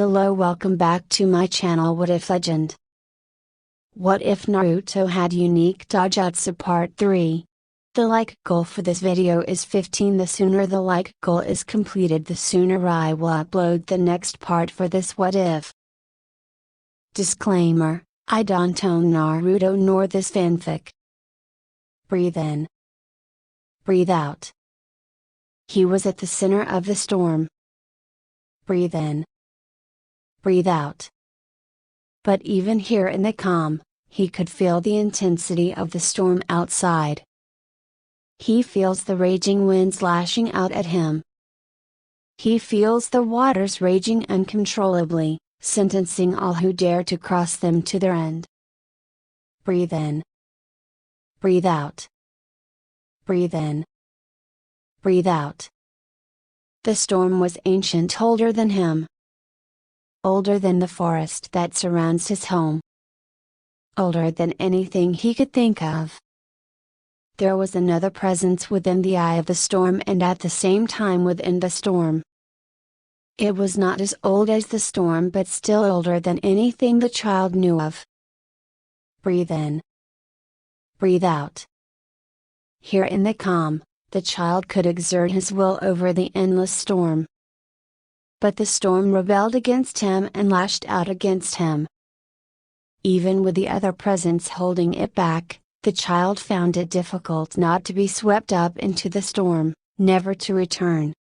Hello, welcome back to my channel. What if legend? What if Naruto had unique dojutsu part 3? The like goal for this video is 15. The sooner the like goal is completed, the sooner I will upload the next part for this what if. Disclaimer: I don't own Naruto nor this fanfic. Breathe in. Breathe out. He was at the center of the storm. Breathe in. Breathe out. But even here in the calm, he could feel the intensity of the storm outside. He feels the raging winds lashing out at him. He feels the waters raging uncontrollably, sentencing all who dare to cross them to their end. Breathe in. Breathe out. Breathe in. Breathe out. The storm was ancient, older than him. Older than the forest that surrounds his home. Older than anything he could think of. There was another presence within the eye of the storm and at the same time within the storm. It was not as old as the storm but still older than anything the child knew of. Breathe in. Breathe out. Here in the calm, the child could exert his will over the endless storm. But the storm rebelled against him and lashed out against him. Even with the other presence holding it back, the child found it difficult not to be swept up into the storm, never to return.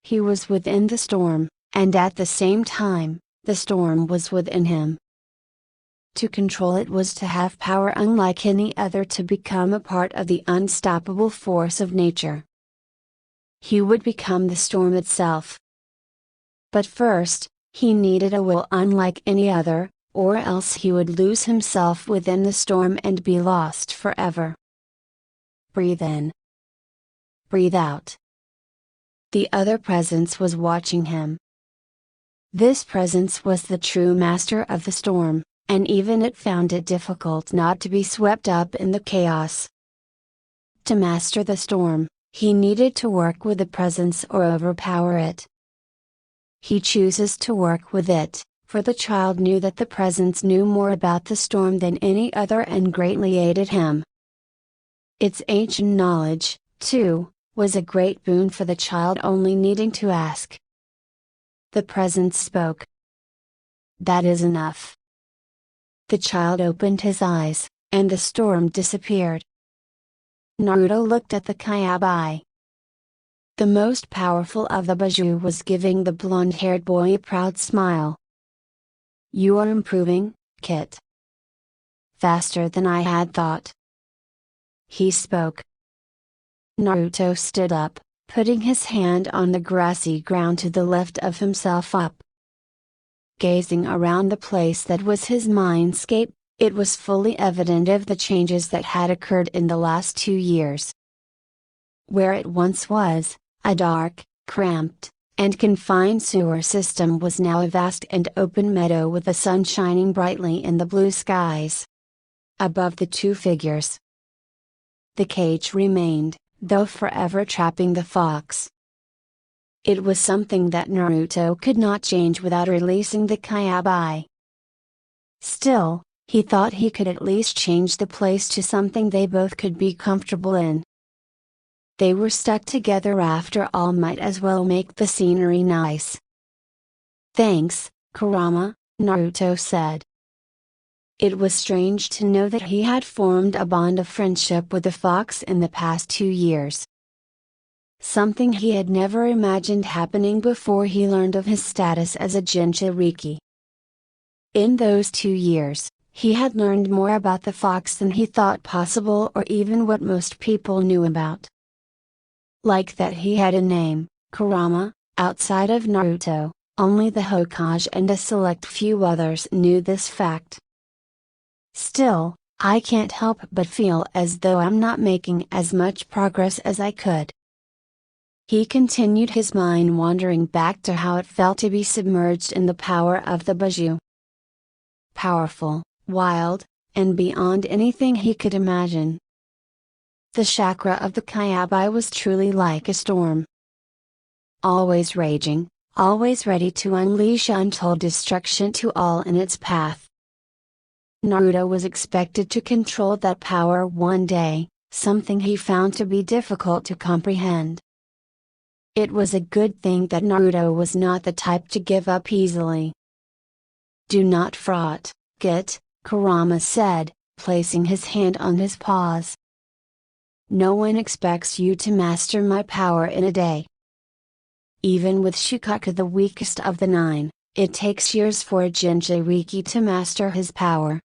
He was within the storm, and at the same time, the storm was within him. To control it was to have power unlike any other, to become a part of the unstoppable force of nature. He would become the storm itself. But first, he needed a will unlike any other, or else he would lose himself within the storm and be lost forever. Breathe in. Breathe out. The other presence was watching him. This presence was the true master of the storm, and even it found it difficult not to be swept up in the chaos. To master the storm, he needed to work with the presence or overpower it. He chooses to work with it, for the child knew that the presence knew more about the storm than any other and greatly aided him. Its ancient knowledge, too, was a great boon for the child, only needing to ask. The presence spoke. That is enough. The child opened his eyes, and the storm disappeared. Naruto looked at the Kyuubi. The most powerful of the Biju was giving the blonde-haired boy a proud smile. You are improving, Kit. Faster than I had thought. He spoke. Naruto stood up, putting his hand on the grassy ground to the left of himself up. Gazing around the place that was his mindscape, it was fully evident of the changes that had occurred in the last 2 years. Where it once was, a dark, cramped, and confined sewer system was now a vast and open meadow with the sun shining brightly in the blue skies. Above the two figures, the cage remained, though forever trapping the fox. It was something that Naruto could not change without releasing the Kyuubi. Still, he thought he could at least change the place to something they both could be comfortable in. They were stuck together after all, might as well make the scenery nice. Thanks, Kurama, Naruto said. It was strange to know that he had formed a bond of friendship with the fox in the past 2 years. Something he had never imagined happening before he learned of his status as a Jinchuriki. In those 2 years, he had learned more about the fox than he thought possible or even what most people knew about. Like that he had a name, Kurama. Outside of Naruto, only the Hokage and a select few others knew this fact. Still, I can't help but feel as though I'm not making as much progress as I could. He continued, his mind wandering back to how it felt to be submerged in the power of the Biju. Powerful, wild, and beyond anything he could imagine. The chakra of the Kyuubi was truly like a storm. Always raging, always ready to unleash untold destruction to all in its path. Naruto was expected to control that power one day, something he found to be difficult to comprehend. It was a good thing that Naruto was not the type to give up easily. "Do not fret, Get," Kurama said, placing his hand on his paws. "No one expects you to master my power in a day. Even with Shukaku, the weakest of the 9, it takes years for a Jinchuriki to master his power.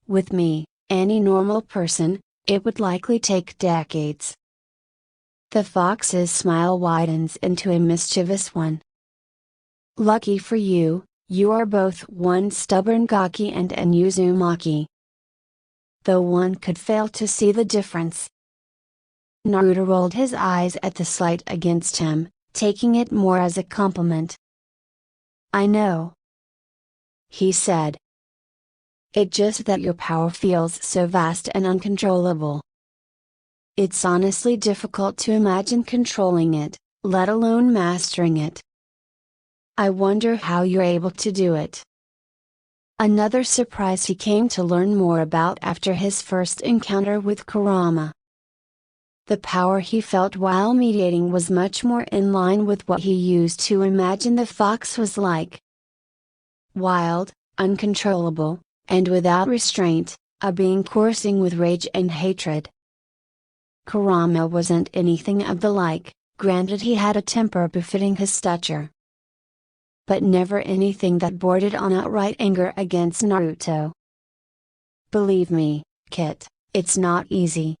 With me, any normal person, it would likely take decades." The fox's smile widens into a mischievous one. "Lucky for you, you are both one stubborn Gaki and an Uzumaki. Though one could fail to see the difference." Naruto rolled his eyes at the slight against him, taking it more as a compliment. "I know," he said. "It's just that your power feels so vast and uncontrollable. It's honestly difficult to imagine controlling it, let alone mastering it. I wonder how you're able to do it." Another surprise he came to learn more about after his first encounter with Kurama. The power he felt while mediating was much more in line with what he used to imagine the fox was like. Wild, uncontrollable, and without restraint, a being coursing with rage and hatred. Kurama wasn't anything of the like, granted he had a temper befitting his stature. But never anything that bordered on outright anger against Naruto. "Believe me, Kit, it's not easy.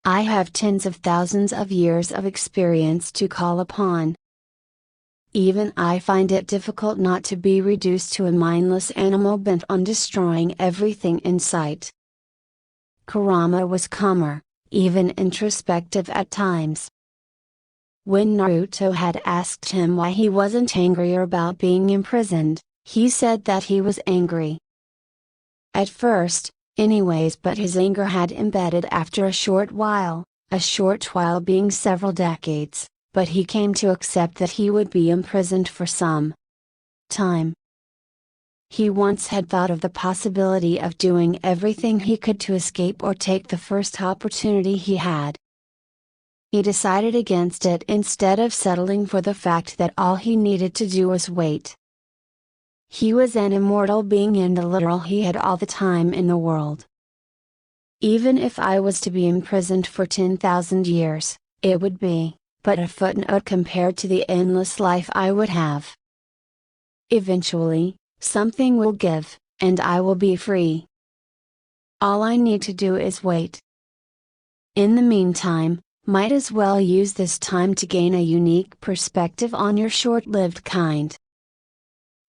I have tens of thousands of years of experience to call upon. Even I find it difficult not to be reduced to a mindless animal bent on destroying everything in sight." Kurama was calmer, even introspective at times. When Naruto had asked him why he wasn't angrier about being imprisoned, he said that he was angry. At first, anyways, but his anger had embedded after a short while being several decades, but he came to accept that he would be imprisoned for some time. He once had thought of the possibility of doing everything he could to escape or take the first opportunity he had. He decided against it instead of settling for the fact that all he needed to do was wait. He was an immortal being and literal he had all the time in the world. "Even if I was to be imprisoned for 10,000 years, it would be but a footnote compared to the endless life I would have. Eventually, something will give, and I will be free. All I need to do is wait. In the meantime, might as well use this time to gain a unique perspective on your short-lived kind.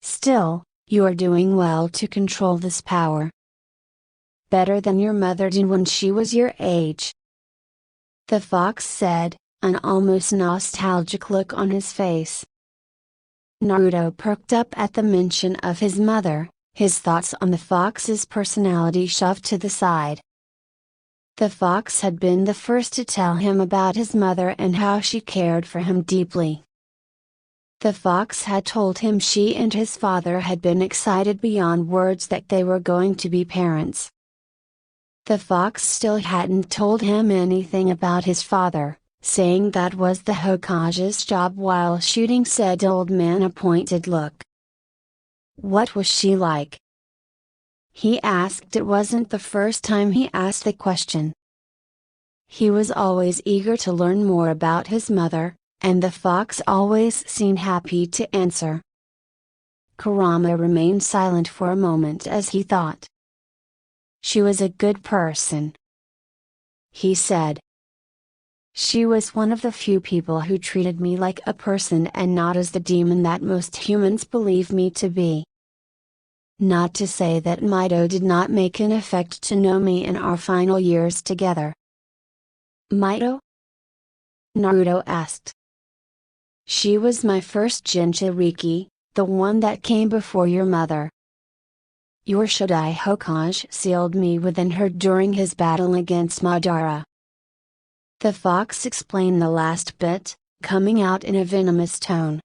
Still, you are doing well to control this power. Better than your mother did when she was your age," the fox said, an almost nostalgic look on his face. Naruto perked up at the mention of his mother, his thoughts on the fox's personality shoved to the side. The fox had been the first to tell him about his mother and how she cared for him deeply. The fox had told him she and his father had been excited beyond words that they were going to be parents. The fox still hadn't told him anything about his father, saying that was the Hokage's job while shooting said old man a pointed look. "What was she like?" he asked. It wasn't the first time he asked the question. He was always eager to learn more about his mother, and the fox always seemed happy to answer. Kurama remained silent for a moment as he thought. "She was a good person," he said. "She was one of the few people who treated me like a person and not as the demon that most humans believe me to be. Not to say that Mito did not make an effect to know me in our final years together." "Mito?" Naruto asked. "She was my first Jinchuriki, the one that came before your mother. Your Shodai Hokage sealed me within her during his battle against Madara." The fox explained the last bit, coming out in a venomous tone.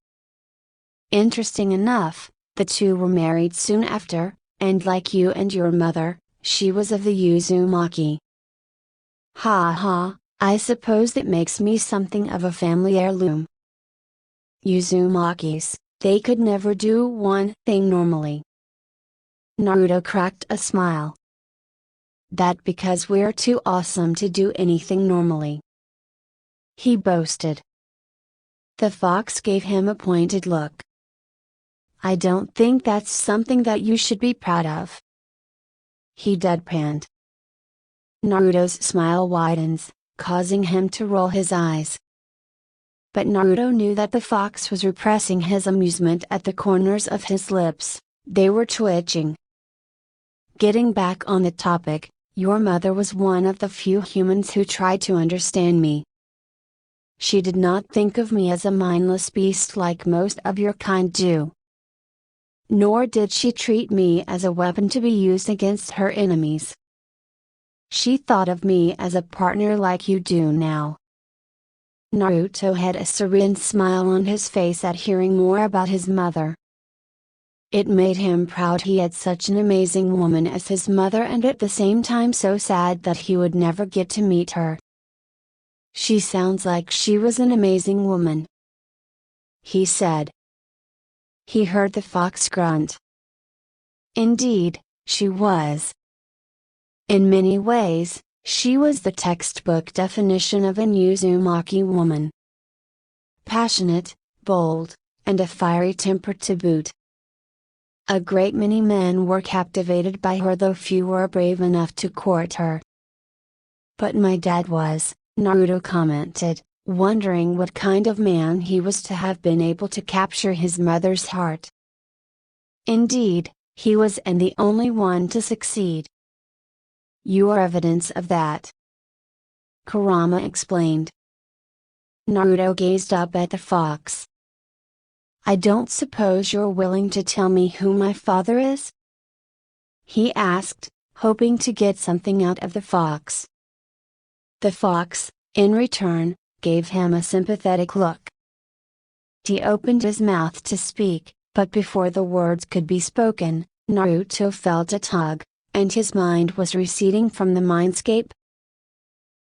Interesting enough, the two were married soon after, and like you and your mother, she was of the Uzumaki. Ha ha, I suppose that makes me something of a family heirloom. Uzumakis, they could never do one thing normally. Naruto cracked a smile. That because we're too awesome to do anything normally, he boasted. The fox gave him a pointed look. I don't think that's something that you should be proud of, he deadpanned. Naruto's smile widens, causing him to roll his eyes. But Naruto knew that the fox was repressing his amusement at the corners of his lips. They were twitching. Getting back on the topic, your mother was one of the few humans who tried to understand me. She did not think of me as a mindless beast like most of your kind do. Nor did she treat me as a weapon to be used against her enemies. She thought of me as a partner like you do now. Naruto had a serene smile on his face at hearing more about his mother. It made him proud he had such an amazing woman as his mother, and at the same time so sad that he would never get to meet her. She sounds like she was an amazing woman, he said. He heard the fox grunt. Indeed, she was. In many ways, she was the textbook definition of an Uzumaki woman. Passionate, bold, and a fiery temper to boot. A great many men were captivated by her, though few were brave enough to court her. But my dad was, Naruto commented, wondering what kind of man he was to have been able to capture his mother's heart. Indeed, he was, and the only one to succeed. You are evidence of that, Kurama explained. Naruto gazed up at the fox. I don't suppose you're willing to tell me who my father is? He asked, hoping to get something out of the fox. The fox, in return, gave him a sympathetic look. He opened his mouth to speak, but before the words could be spoken, Naruto felt a tug, and his mind was receding from the mindscape.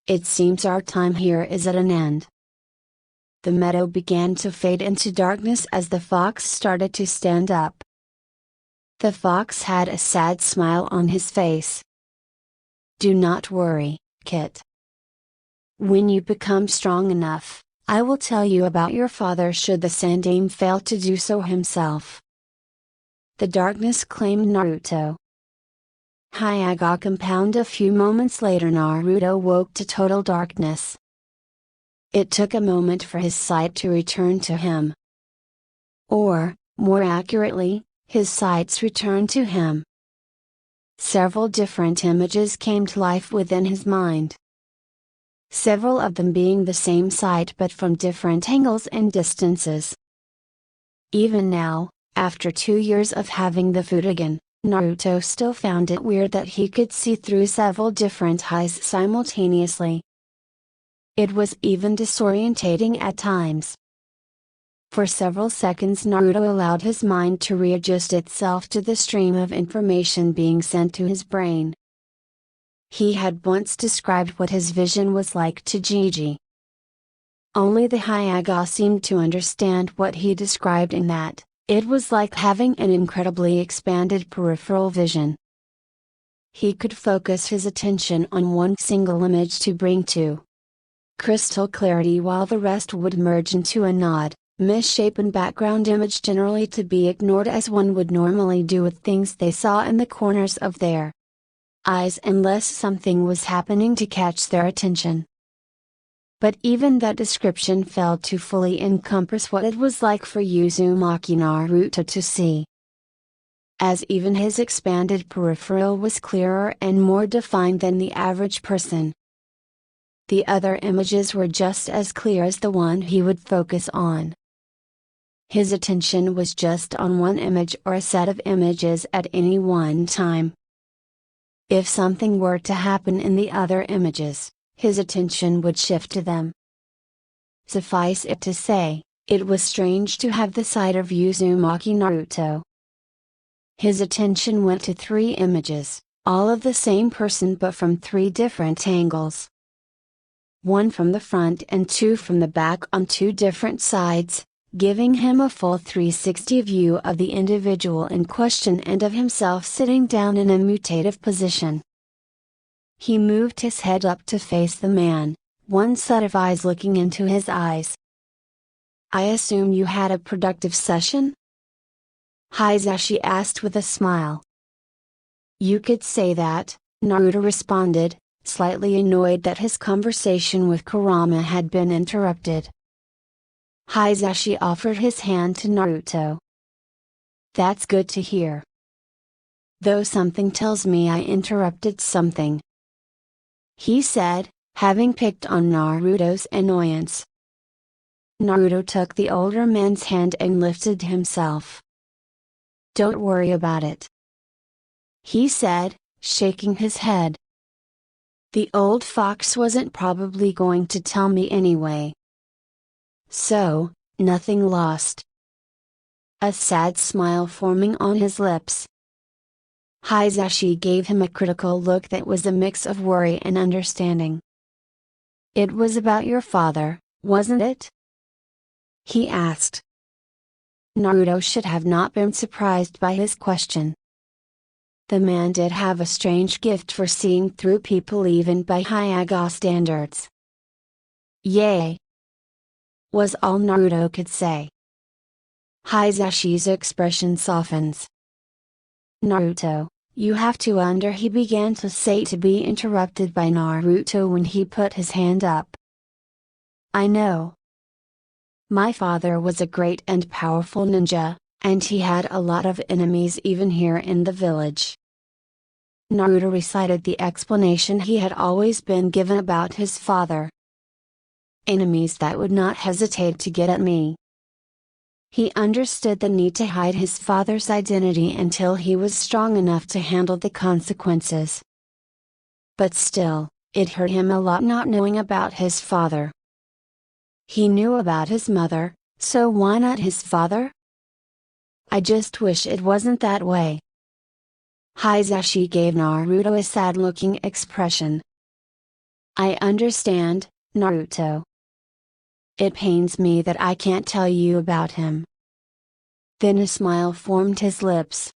It seems our time here is at an end. The meadow began to fade into darkness as the fox started to stand up. The fox had a sad smile on his face. Do not worry, Kit. When you become strong enough, I will tell you about your father should the Sandaime fail to do so himself. The darkness claimed Naruto. Hyuga compound. A few moments later Naruto woke to total darkness. It took a moment for his sight to return to him. Or, more accurately, his sights returned to him. Several different images came to life within his mind. Several of them being the same sight but from different angles and distances. Even now, after 2 years of having the Fudogen, Naruto still found it weird that he could see through several different eyes simultaneously. It was even disorientating at times. For several seconds Naruto allowed his mind to readjust itself to the stream of information being sent to his brain. He had once described what his vision was like to Gigi. Only the Hyuga seemed to understand what he described in that, it was like having an incredibly expanded peripheral vision. He could focus his attention on one single image to bring to crystal clarity while the rest would merge into an odd, misshapen background image generally to be ignored as one would normally do with things they saw in the corners of their eyes unless something was happening to catch their attention. But even that description failed to fully encompass what it was like for Uzumaki Naruto to see. As even his expanded peripheral was clearer and more defined than the average person. The other images were just as clear as the one he would focus on. His attention was just on one image or a set of images at any one time. If something were to happen in the other images, his attention would shift to them. Suffice it to say, It was strange to have the sight of Uzumaki Naruto. His attention went to 3 images, all of the same person but from 3 different angles. 1 from the front and 2 from the back on 2 different sides, giving him a full 360 view of the individual in question and of himself sitting down in a mutative position. He moved his head up to face the man, one set of eyes looking into his eyes. "I assume you had a productive session?" Hisashi asked with a smile. "You could say that," Naruto responded, slightly annoyed that his conversation with Kurama had been interrupted. Hisashi offered his hand to Naruto. "That's good to hear. Though something tells me I interrupted something," he said, having picked on Naruto's annoyance. Naruto took the older man's hand and lifted himself. "Don't worry about it," he said, shaking his head. "The old fox wasn't probably going to tell me anyway. So, nothing lost." A sad smile forming on his lips. Hisashi gave him a critical look that was a mix of worry and understanding. "It was about your father, wasn't it?" he asked. Naruto should have not been surprised by his question. The man did have a strange gift for seeing through people even by Hyuga standards. "Yay!" was all Naruto could say. Hisashi's expression softens. "Naruto, you have to he began to say, to be interrupted by Naruto when he put his hand up. "I know. My father was a great and powerful ninja, and he had a lot of enemies even here in the village." Naruto recited the explanation he had always been given about his father. "Enemies that would not hesitate to get at me." He understood the need to hide his father's identity until he was strong enough to handle the consequences. But still, it hurt him a lot not knowing about his father. He knew about his mother, so why not his father? "I just wish it wasn't that way." Hisashi gave Naruto a sad-looking expression. "I understand, Naruto. It pains me that I can't tell you about him." Then a smile formed his lips.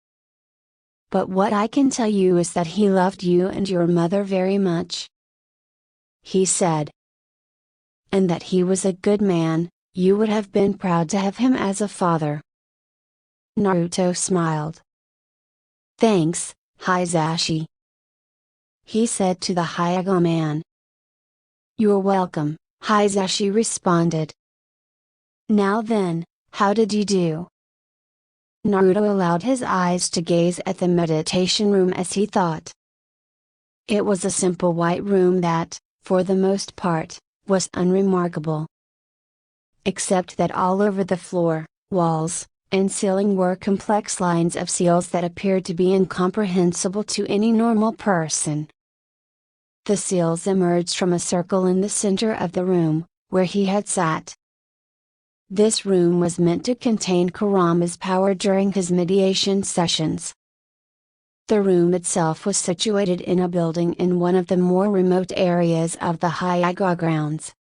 "But what I can tell you is that he loved you and your mother very much," he said. "And that he was a good man, you would have been proud to have him as a father." Naruto smiled. "Thanks, Hisashi," he said to the Hyuga man. "You're welcome," Hisashi responded. "Now then, how did you do?" Naruto allowed his eyes to gaze at the meditation room as he thought. It was a simple white room that, for the most part, was unremarkable. Except that all over the floor, walls, and ceiling were complex lines of seals that appeared to be incomprehensible to any normal person. The seals emerged from a circle in the center of the room, where he had sat. This room was meant to contain Kurama's power during his mediation sessions. The room itself was situated in a building in one of the more remote areas of the Hyuga grounds.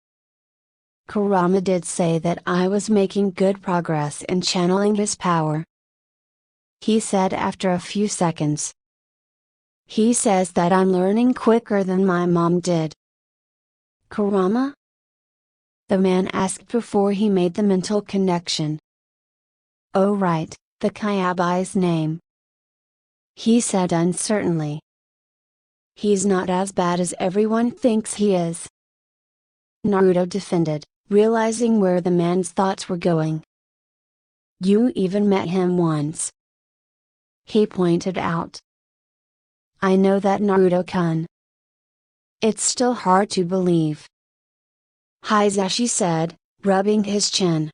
"Kurama did say that I was making good progress in channeling his power," he said after a few seconds. "He says that I'm learning quicker than my mom did." "Kurama?" the man asked before he made the mental connection. "Oh right, the Kyabai's name," he said uncertainly. "He's not as bad as everyone thinks he is," Naruto defended, realizing where the man's thoughts were going. "You even met him once," he pointed out. "I know that, Naruto-kun. It's still hard to believe," Hisashi said, rubbing his chin.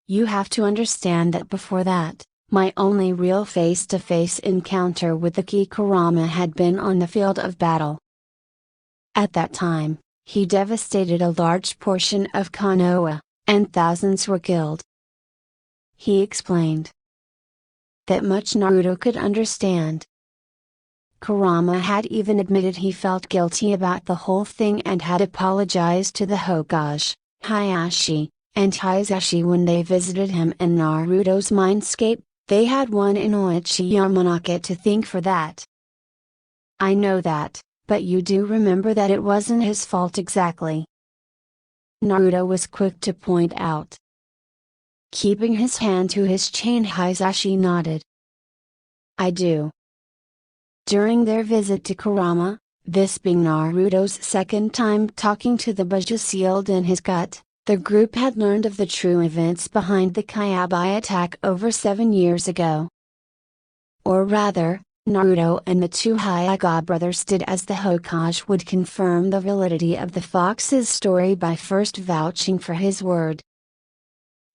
"You have to understand that before that, my only real face-to-face encounter with the Ki Kurama had been on the field of battle. At that time, he devastated a large portion of Konoha. and thousands were killed. He explained that much Naruto could understand. Kurama had even admitted he felt guilty about the whole thing and had apologized to the Hokage, Hayashi, and Hisashi when they visited him in Naruto's mindscape. They had one Inoichi Yamanaka to thank for that. I know that, but you do remember that it wasn't his fault exactly. Naruto was quick to point out. Keeping his hand to his chain, Hisashi nodded. I do. During their visit to Kurama, this being Naruto's second time talking to the Buja sealed in his gut, the group had learned of the true events behind the Kyabai attack over 7 years ago. Or rather, Naruto and the two Hyuga brothers did as the Hokage would confirm the validity of the fox's story by first vouching for his word.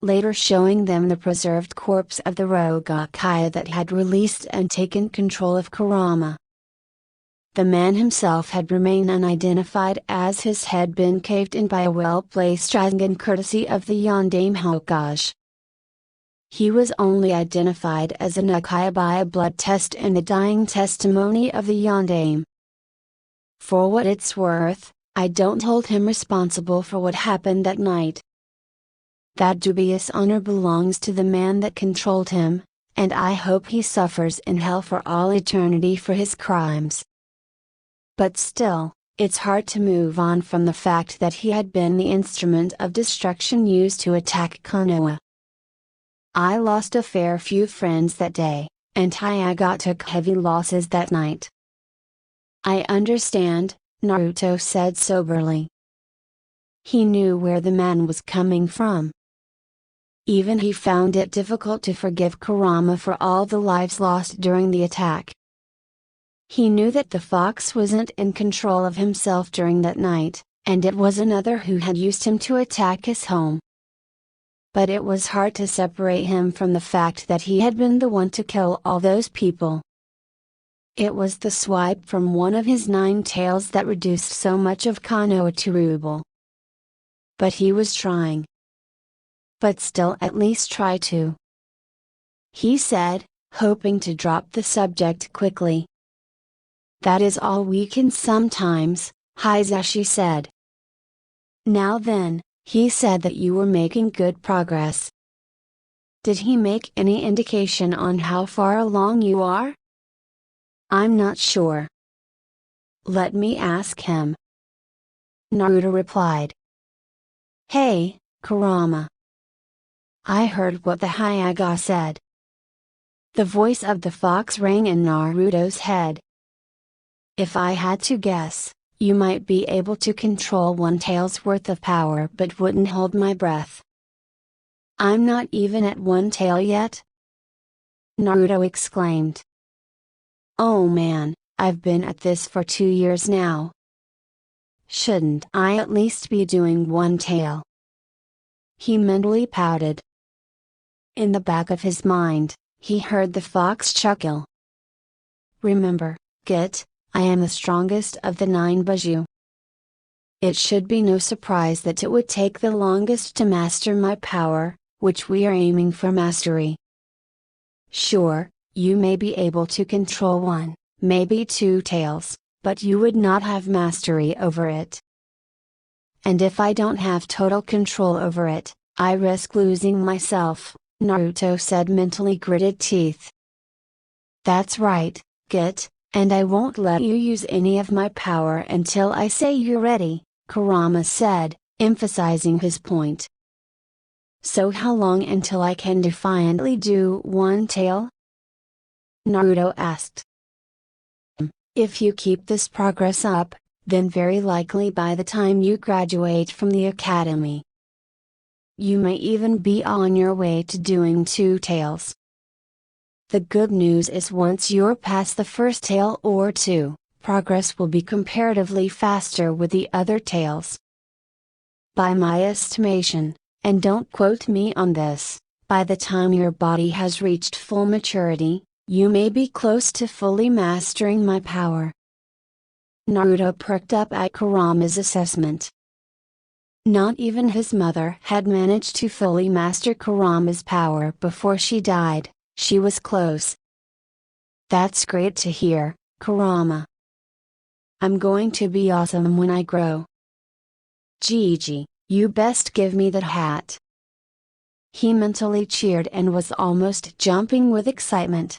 Later showing them the preserved corpse of the Rogakaya that had released and taken control of Kurama. The man himself had remained unidentified as his head been caved in by a well-placed Rasengan courtesy of the Yondaime Hokage. He was only identified as a Nakaya by a blood test and the dying testimony of the Yondaime. For what it's worth, I don't hold him responsible for what happened that night. That dubious honor belongs to the man that controlled him, and I hope he suffers in hell for all eternity for his crimes. But still, it's hard to move on from the fact that he had been the instrument of destruction used to attack Konoha. I lost a fair few friends that day, and Hyuga took heavy losses that night. I understand, Naruto said soberly. He knew where the man was coming from. Even he found it difficult to forgive Kurama for all the lives lost during the attack. He knew that the fox wasn't in control of himself during that night, and it was another who had used him to attack his home. But it was hard to separate him from the fact that he had been the one to kill all those people. It was the swipe from one of his 9 tails that reduced so much of Konoha to rubble. But he was trying. But still at least try to. He said, hoping to drop the subject quickly. That is all we can sometimes, Hisashi said. Now then, he said that you were making good progress. Did he make any indication on how far along you are? I'm not sure. Let me ask him. Naruto replied. Hey, Kurama. I heard what the Hyuga said. The voice of the fox rang in Naruto's head. If I had to guess, you might be able to control 1 tail's worth of power but wouldn't hold my breath. I'm not even at 1 tail yet? Naruto exclaimed. Oh man, I've been at this for 2 years now. Shouldn't I at least be doing 1 tail? He mentally pouted. In the back of his mind, he heard the fox chuckle. Remember, Git, I am the strongest of the 9 Buju. It should be no surprise that it would take the longest to master my power, which we are aiming for mastery. Sure, you may be able to control 1, maybe 2 tails, but you would not have mastery over it. And if I don't have total control over it, I risk losing myself, Naruto said, mentally gritted teeth. That's right, Git, and I won't let you use any of my power until I say you're ready, Kurama said, emphasizing his point. So how long until I can defiantly do 1 tail? Naruto asked. If you keep this progress up, then very likely by the time you graduate from the academy. You may even be on your way to doing 2 tails. The good news is once you're past the first tail or 2, progress will be comparatively faster with the other tails. By my estimation, and don't quote me on this, by the time your body has reached full maturity, you may be close to fully mastering my power. Naruto perked up at Kurama's assessment. Not even his mother had managed to fully master Kurama's power before she died. She was close. That's great to hear, Kurama. I'm going to be awesome when I grow. Gigi, you best give me that hat. He mentally cheered and was almost jumping with excitement.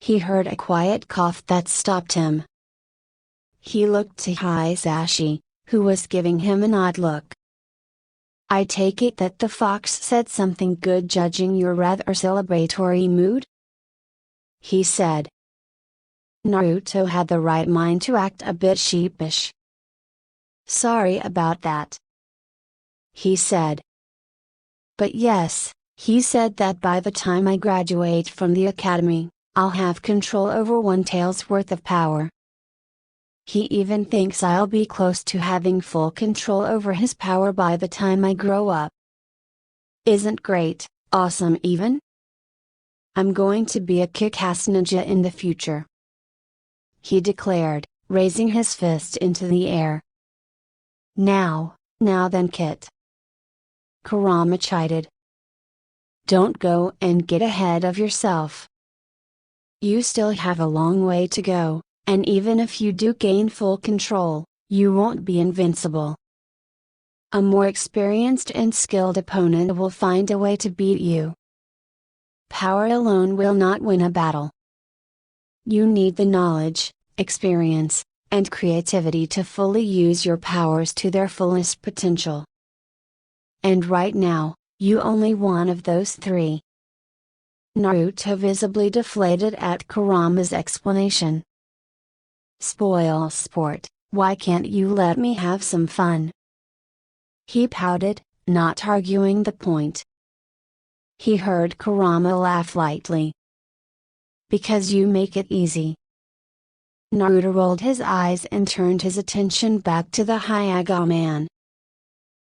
He heard a quiet cough that stopped him. He looked to Hisashi, who was giving him an odd look. I take it that the fox said something good judging your rather celebratory mood? He said. Naruto had the right mind to act a bit sheepish. Sorry about that, he said. But yes, he said that by the time I graduate from the academy, I'll have control over one tail's worth of power. He even thinks I'll be close to having full control over his power by the time I grow up. Isn't great, awesome even? I'm going to be a kick-ass ninja in the future, he declared, raising his fist into the air. Now then Kit. Kurama chided. Don't go and get ahead of yourself. You still have a long way to go, and even if you do gain full control, you won't be invincible. A more experienced and skilled opponent will find a way to beat you. Power alone will not win a battle. You need the knowledge, experience, and creativity to fully use your powers to their fullest potential. And right now, you only one of those three. Naruto visibly deflated at Kurama's explanation. Spoil sport, why can't you let me have some fun? He pouted, not arguing the point. He heard Kurama laugh lightly. Because you make it easy. Naruto rolled his eyes and turned his attention back to the Hyuga man.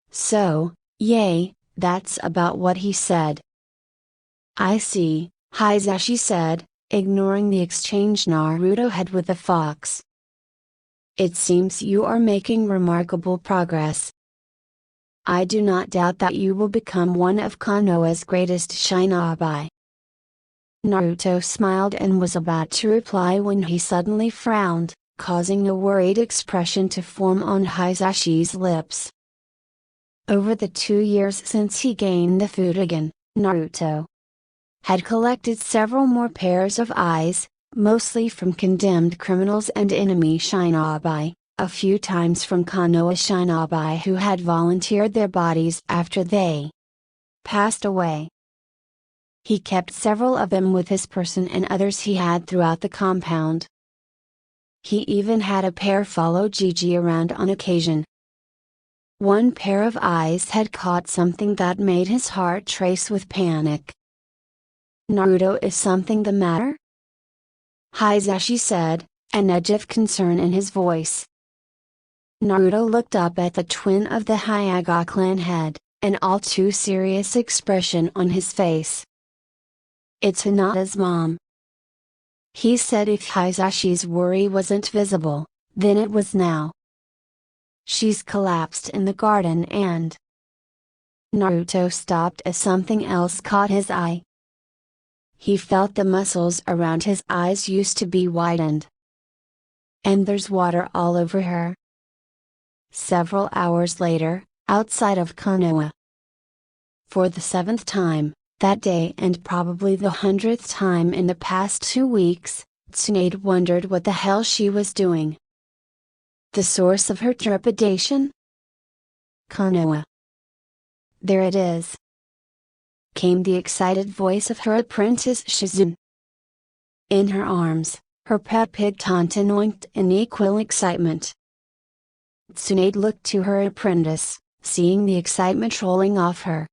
So, yay, that's about what he said. I see, Hisashi said, ignoring the exchange Naruto had with the fox. It seems you are making remarkable progress. I do not doubt that you will become one of Konoha's greatest shinobi. Naruto smiled and was about to reply when he suddenly frowned, causing a worried expression to form on Hisashi's lips. Over the 2 years since he gained the Fudogen, Naruto had collected several more pairs of eyes, mostly from condemned criminals and enemy shinobi, a few times from Konoha shinobi who had volunteered their bodies after they passed away. He kept several of them with his person and others he had throughout the compound. He even had a pair follow Gigi around on occasion. One pair of eyes had caught something that made his heart race with panic. Naruto, is something the matter? Hisashi said, an edge of concern in his voice. Naruto looked up at the twin of the Hyuga clan head, an all too serious expression on his face. It's Hinata's mom. He said if Hisashi's worry wasn't visible, then it was now. She's collapsed in the garden and… Naruto stopped as something else caught his eye. He felt the muscles around his eyes used to be widened. And there's water all over her. Several hours later, outside of Konoha. For the 7th time, that day and probably the 100th time in the past 2 weeks, Tsunade wondered what the hell she was doing. The source of her trepidation? Konoha. There it is, came the excited voice of her apprentice Shizune. In her arms, her pet pig Tonton oinked in equal excitement. Tsunade looked to her apprentice, seeing the excitement rolling off her.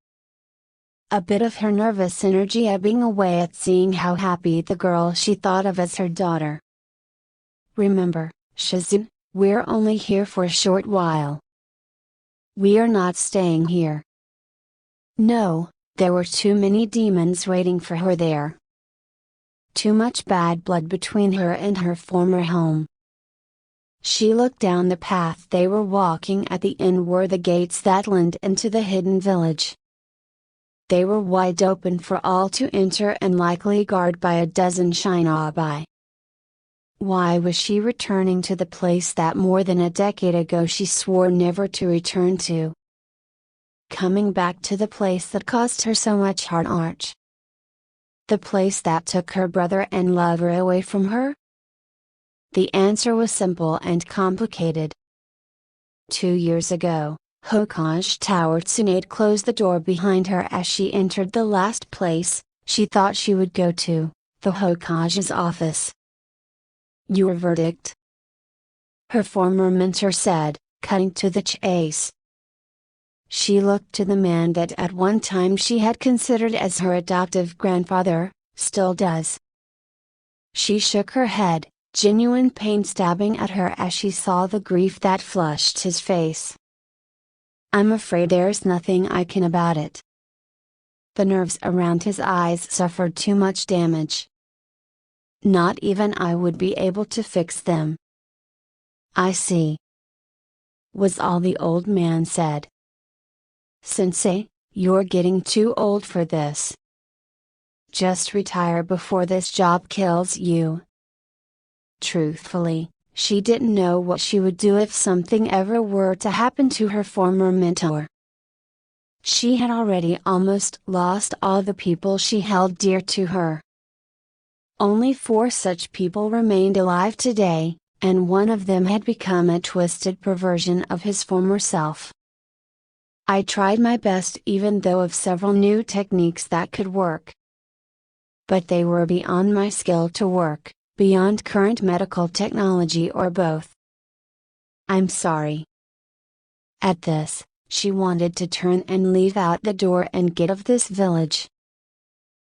A bit of her nervous energy ebbing away at seeing how happy the girl she thought of as her daughter. Remember, Shizune, we're only here for a short while. We are not staying here. No, there were too many demons waiting for her there. Too much bad blood between her and her former home. She looked down the path they were walking. At the end were the gates that led into the hidden village. They were wide open for all to enter and likely guarded by a dozen shinobi. Why was she returning to the place that more than a decade ago she swore never to return to? Coming back to the place that caused her so much heartache. The place that took her brother and lover away from her? The answer was simple and complicated. 2 years ago, Hokage Tower Tsunade closed the door behind her as she entered the last place she thought she would go to, the Hokage's office. "Your verdict?" her former mentor said, cutting to the chase. She looked to the man that at one time she had considered as her adoptive grandfather, still does. She shook her head, genuine pain stabbing at her as she saw the grief that flushed his face. "I'm afraid there's nothing I can about it." The nerves around his eyes suffered too much damage. "Not even I would be able to fix them." "I see," was all the old man said. "Sensei, you're getting too old for this. Just retire before this job kills you." Truthfully, she didn't know what she would do if something ever were to happen to her former mentor. She had already almost lost all the people she held dear to her. Only 4 such people remained alive today, and one of them had become a twisted perversion of his former self. "I tried my best even though of several new techniques that could work. But they were beyond my skill to work, beyond current medical technology or both. I'm sorry." At this, she wanted to turn and leave out the door and get of this village.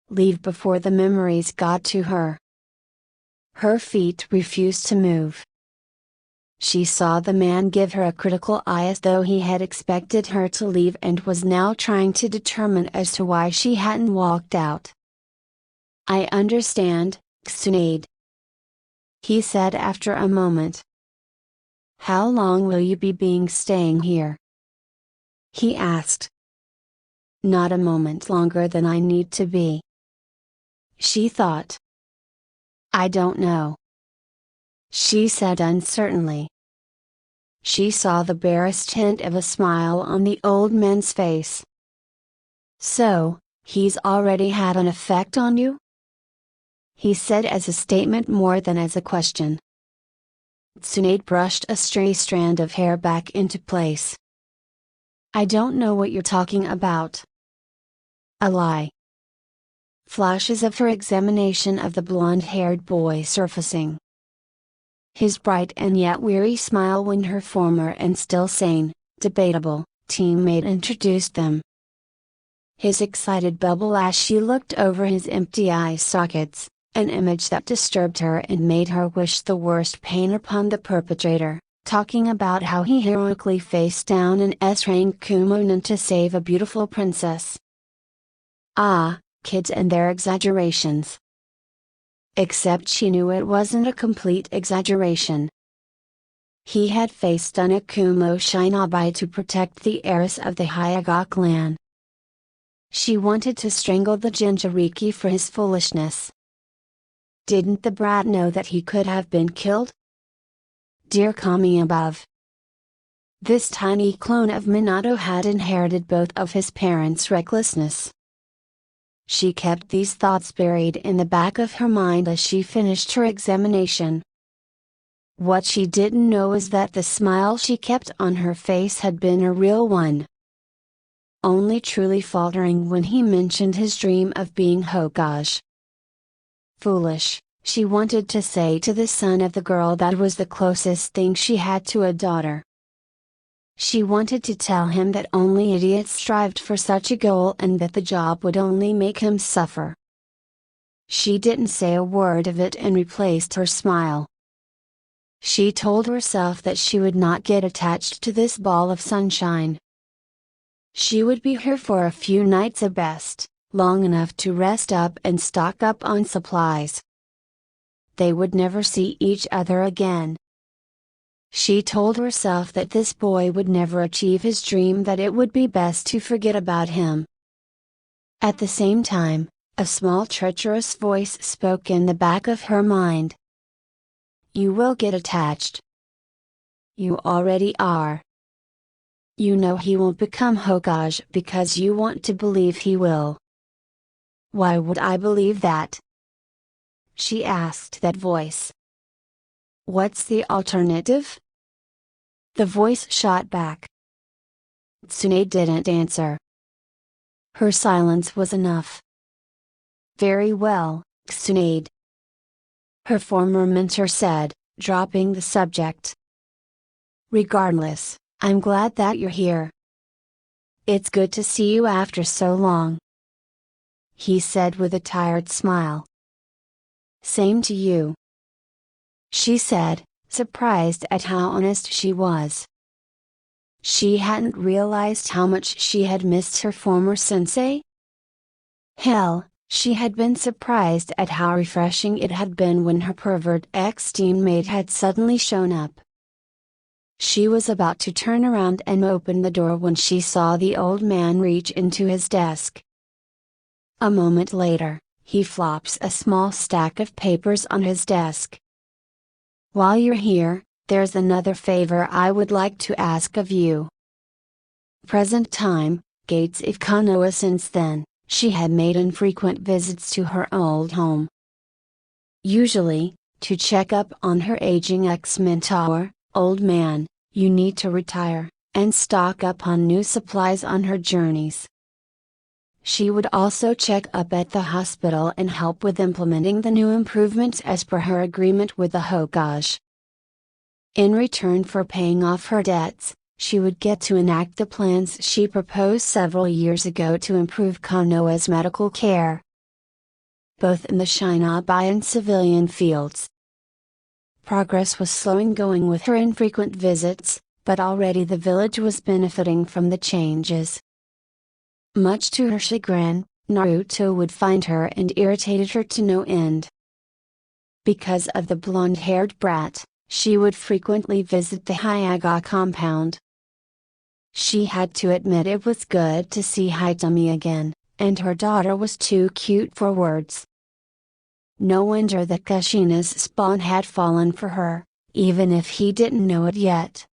Leave before the memories got to her. Her feet refused to move. She saw the man give her a critical eye as though he had expected her to leave and was now trying to determine as to why she hadn't walked out. "I understand, Tsunade," he said after a moment. "How long will you be staying here?" he asked. "Not a moment longer than I need to be," she thought. "I don't know," she said uncertainly. She saw the barest hint of a smile on the old man's face. "So, he's already had an effect on you?" he said as a statement more than as a question. Tsunade brushed a stray strand of hair back into place. "I don't know what you're talking about." "A lie." Flashes of her examination of the blonde-haired boy surfacing. His bright and yet weary smile when her former and still sane, debatable, teammate introduced them. His excited bubble as she looked over his empty eye sockets, an image that disturbed her and made her wish the worst pain upon the perpetrator, talking about how he heroically faced down an S-rank Kumonin to save a beautiful princess. Ah, kids and their exaggerations. Except she knew it wasn't a complete exaggeration. He had faced an Akumo shinobi to protect the heiress of the Hyuga clan. She wanted to strangle the Jinchuriki for his foolishness. Didn't the brat know that he could have been killed? Dear Kami above. This tiny clone of Minato had inherited both of his parents' recklessness. She kept these thoughts buried in the back of her mind as she finished her examination. What she didn't know was that the smile she kept on her face had been a real one. Only truly faltering when he mentioned his dream of being Hokage. Foolish, she wanted to say to the son of the girl that was the closest thing she had to a daughter. She wanted to tell him that only idiots strived for such a goal and that the job would only make him suffer. She didn't say a word of it and replaced her smile. She told herself that she would not get attached to this ball of sunshine. She would be here for a few nights at best, long enough to rest up and stock up on supplies. They would never see each other again. She told herself that this boy would never achieve his dream, that it would be best to forget about him. At the same time, a small treacherous voice spoke in the back of her mind. You will get attached. You already are. You know he won't become Hokage because you want to believe he will. Why would I believe that? She asked that voice. What's the alternative? The voice shot back. Tsunade didn't answer. Her silence was enough. Very well, Tsunade. Her former mentor said, dropping the subject. Regardless, I'm glad that you're here. It's good to see you after so long, he said with a tired smile. Same to you, she said, surprised at how honest she was. She hadn't realized how much she had missed her former sensei. Hell, she had been surprised at how refreshing it had been when her pervert ex-teammate had suddenly shown up. She was about to turn around and open the door when she saw the old man reach into his desk. A moment later, he flops a small stack of papers on his desk. While you're here, there's another favor I would like to ask of you. Present time, Gates of Konoha. Since then, she had made infrequent visits to her old home. Usually, to check up on her aging ex-mentor, old man, you need to retire, and stock up on new supplies on her journeys. She would also check up at the hospital and help with implementing the new improvements as per her agreement with the Hokage. In return for paying off her debts, she would get to enact the plans she proposed several years ago to improve Konoha's medical care, both in the shinobi and civilian fields. Progress was slowing going with her infrequent visits, but already the village was benefiting from the changes. Much to her chagrin, Naruto would find her and irritated her to no end. Because of the blonde-haired brat, she would frequently visit the Hyaga compound. She had to admit it was good to see Hitami again, and her daughter was too cute for words. No wonder that Kushina's spawn had fallen for her, even if he didn't know it yet.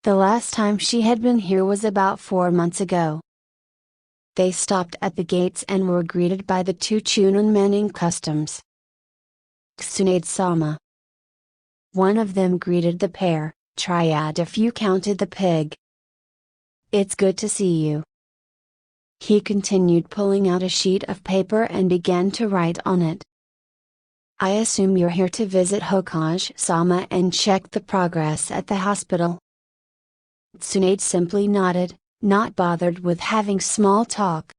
The last time she had been here was about 4 months ago. They stopped at the gates and were greeted by the two Chunin men in customs. Tsunade-sama. One of them greeted the pair, triad if you counted the pig. It's good to see you. He continued, pulling out a sheet of paper and began to write on it. I assume you're here to visit Hokage-sama and check the progress at the hospital. Tsunade simply nodded, not bothered with having small talk.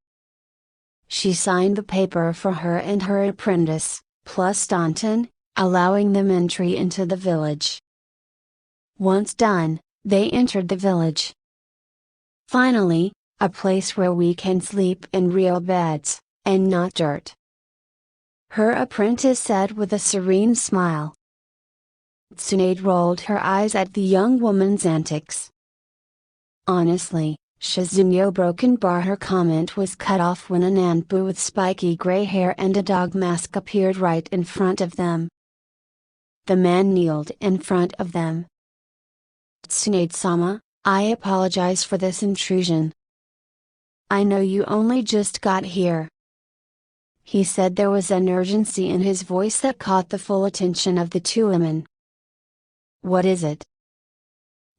She signed the paper for her and her apprentice, plus Danton, allowing them entry into the village. Once done, they entered the village. Finally, a place where we can sleep in real beds, and not dirt, her apprentice said with a serene smile. Tsunade rolled her eyes at the young woman's antics. Honestly, Shizunyo broken bar. Her comment was cut off when a Nanbu with spiky gray hair and a dog mask appeared right in front of them. The man kneeled in front of them. Tsunade-sama, I apologize for this intrusion. I know you only just got here, he said. There was an urgency in his voice that caught the full attention of the two women. What is it?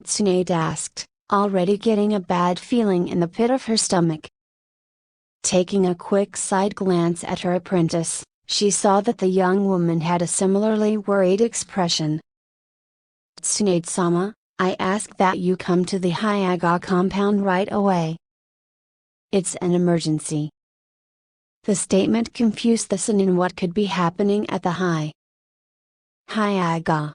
Tsunade asked, already getting a bad feeling in the pit of her stomach. Taking a quick side glance at her apprentice, she saw that the young woman had a similarly worried expression. Tsunade-sama, I ask that you come to the Hyaga compound right away. It's an emergency. The statement confused the Sun in what could be happening at the Hyaga.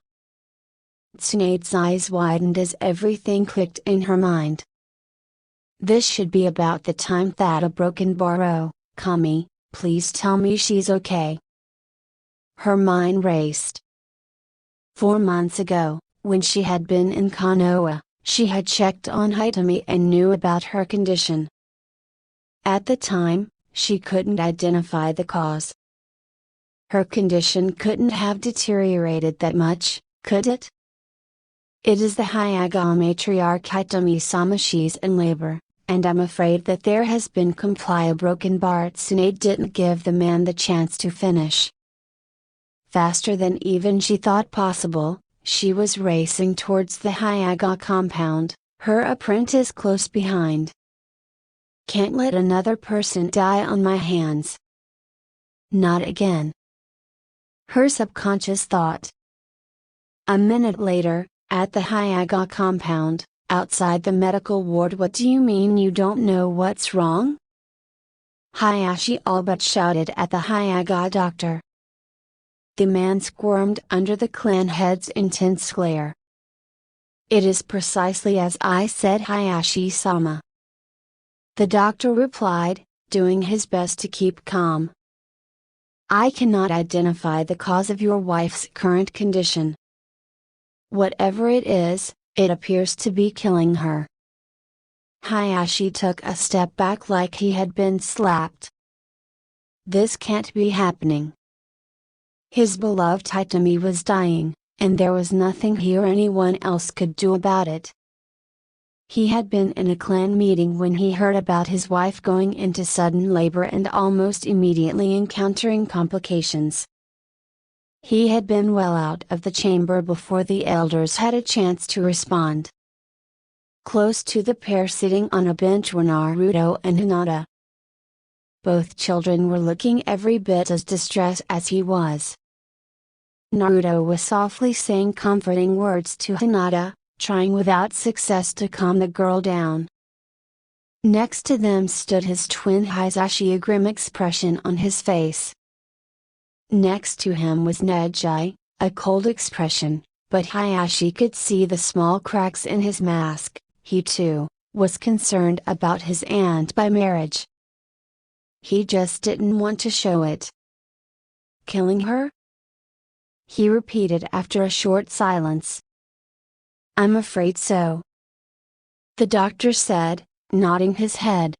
Tsunade's eyes widened as everything clicked in her mind. This should be about the time that a broken Baro, Kami, please tell me she's okay. Her mind raced. 4 months ago, When she had been in Konoha, she had checked on Hitomi and knew about her condition. At the time, she couldn't identify the cause. Her condition couldn't have deteriorated that much, could it? It is the Hyuga matriarch Hitomi-sama. She's in labor, and I'm afraid that there has been comply broken. Batsune didn't give the man the chance to finish. Faster than even she thought possible, she was racing towards the Hyuga compound, her apprentice close behind. Can't let another person die on my hands. Not again. Her subconscious thought. A minute later, at the Hyuga compound, outside the medical ward. What do you mean you don't know what's wrong? Hayashi all but shouted at the Hyuga doctor. The man squirmed under the clan head's intense glare. It is precisely as I said, Hayashi-sama. The doctor replied, doing his best to keep calm. I cannot identify the cause of your wife's current condition. Whatever it is, it appears to be killing her. Hayashi took a step back like he had been slapped. This can't be happening. His beloved Hitomi was dying, and there was nothing he or anyone else could do about it. He had been in a clan meeting when he heard about his wife going into sudden labor and almost immediately encountering complications. He had been well out of the chamber before the elders had a chance to respond. Close to the pair sitting on a bench were Naruto and Hinata. Both children were looking every bit as distressed as he was. Naruto was softly saying comforting words to Hinata, trying without success to calm the girl down. Next to them stood his twin Hisashi, a grim expression on his face. Next to him was Neji, a cold expression, but Hayashi could see the small cracks in his mask. He too, was concerned about his aunt by marriage. He just didn't want to show it. Killing her? He repeated after a short silence. I'm afraid so. The doctor said, nodding his head.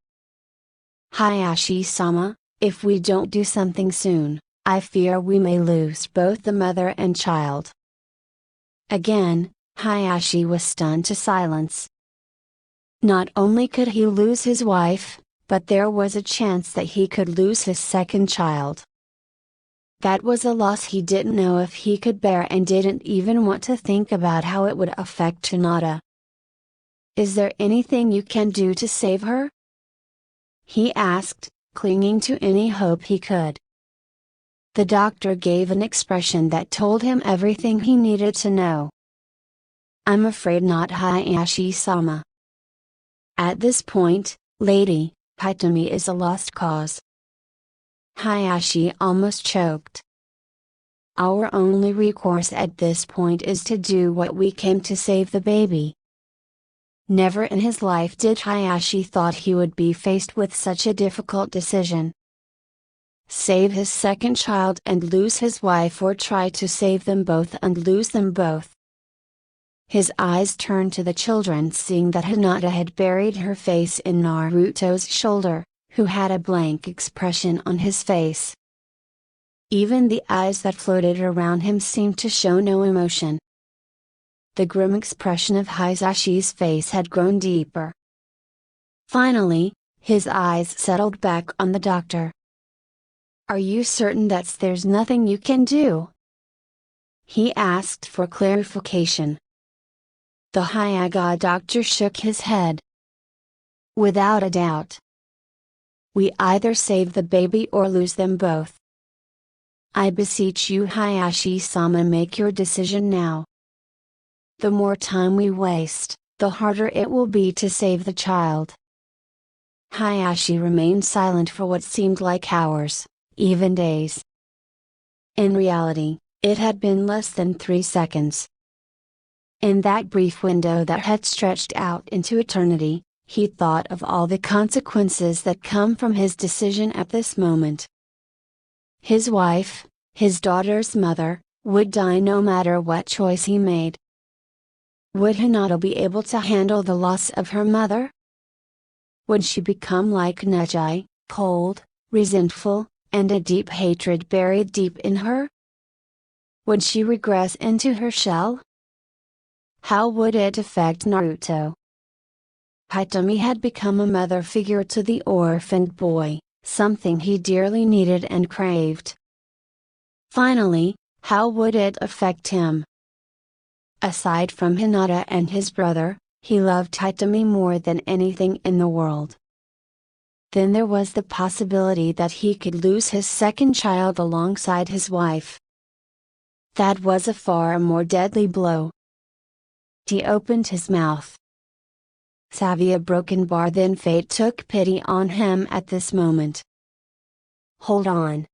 Hayashi-sama, if we don't do something soon, I fear we may lose both the mother and child. Again, Hayashi was stunned to silence. Not only could he lose his wife, but there was a chance that he could lose his second child. That was a loss he didn't know if he could bear and didn't even want to think about how it would affect Hinata. Is there anything you can do to save her? He asked, clinging to any hope he could. The doctor gave an expression that told him everything he needed to know. I'm afraid not, Hayashi-sama. At this point, Lady, Hitomi is a lost cause. Hayashi almost choked. Our only recourse at this point is to do what we can to save the baby. Never in his life did Hayashi thought he would be faced with such a difficult decision. Save his second child and lose his wife, or try to save them both and lose them both. His eyes turned to the children, seeing that Hinata had buried her face in Naruto's shoulder, who had a blank expression on his face. Even the eyes that floated around him seemed to show no emotion. The grim expression of Hisashi's face had grown deeper. Finally, his eyes settled back on the doctor. Are you certain that there's nothing you can do? He asked for clarification. The Hyuga doctor shook his head. Without a doubt. We either save the baby or lose them both. I beseech you, Hayashi-sama, make your decision now. The more time we waste, the harder it will be to save the child. Hayashi remained silent for what seemed like hours, even days. In reality, it had been less than 3 seconds. In that brief window that had stretched out into eternity, he thought of all the consequences that come from his decision at this moment. His wife, his daughter's mother, would die no matter what choice he made. Would Hinata be able to handle the loss of her mother? Would she become like Neji, cold, resentful, and a deep hatred buried deep in her? Would she regress into her shell? How would it affect Naruto? Hitomi had become a mother figure to the orphaned boy, something he dearly needed and craved. Finally, how would it affect him? Aside from Hinata and his brother, he loved Hitomi more than anything in the world. Then there was the possibility that he could lose his second child alongside his wife. That was a far more deadly blow. He opened his mouth. Savvy a broken bar, then fate took pity on him at this moment. "Hold on,"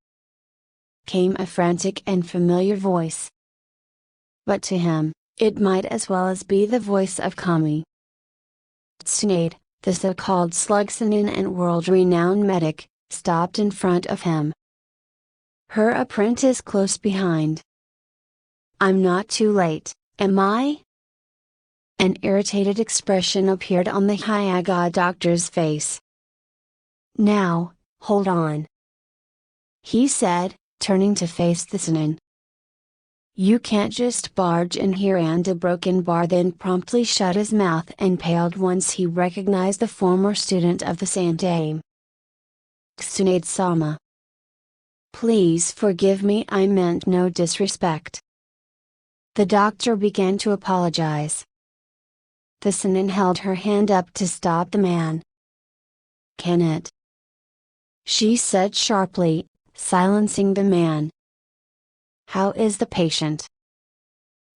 came a frantic and familiar voice. But to him, it might as well as be the voice of Kami. Tsunade, the so-called slug Sannin and world-renowned medic, stopped in front of him. Her apprentice close behind. "I'm not too late, am I?" An irritated expression appeared on the Hyaga doctor's face. "Now, hold on," he said, turning to face the Sannin. "You can't just barge in here," and a broken bar then promptly shut his mouth and paled once he recognized the former student of the Sandaime. "Tsunade-sama. Please forgive me, I meant no disrespect." The doctor began to apologize. The Sannin held her hand up to stop the man. "Can it?" she said sharply, silencing the man. "How is the patient?"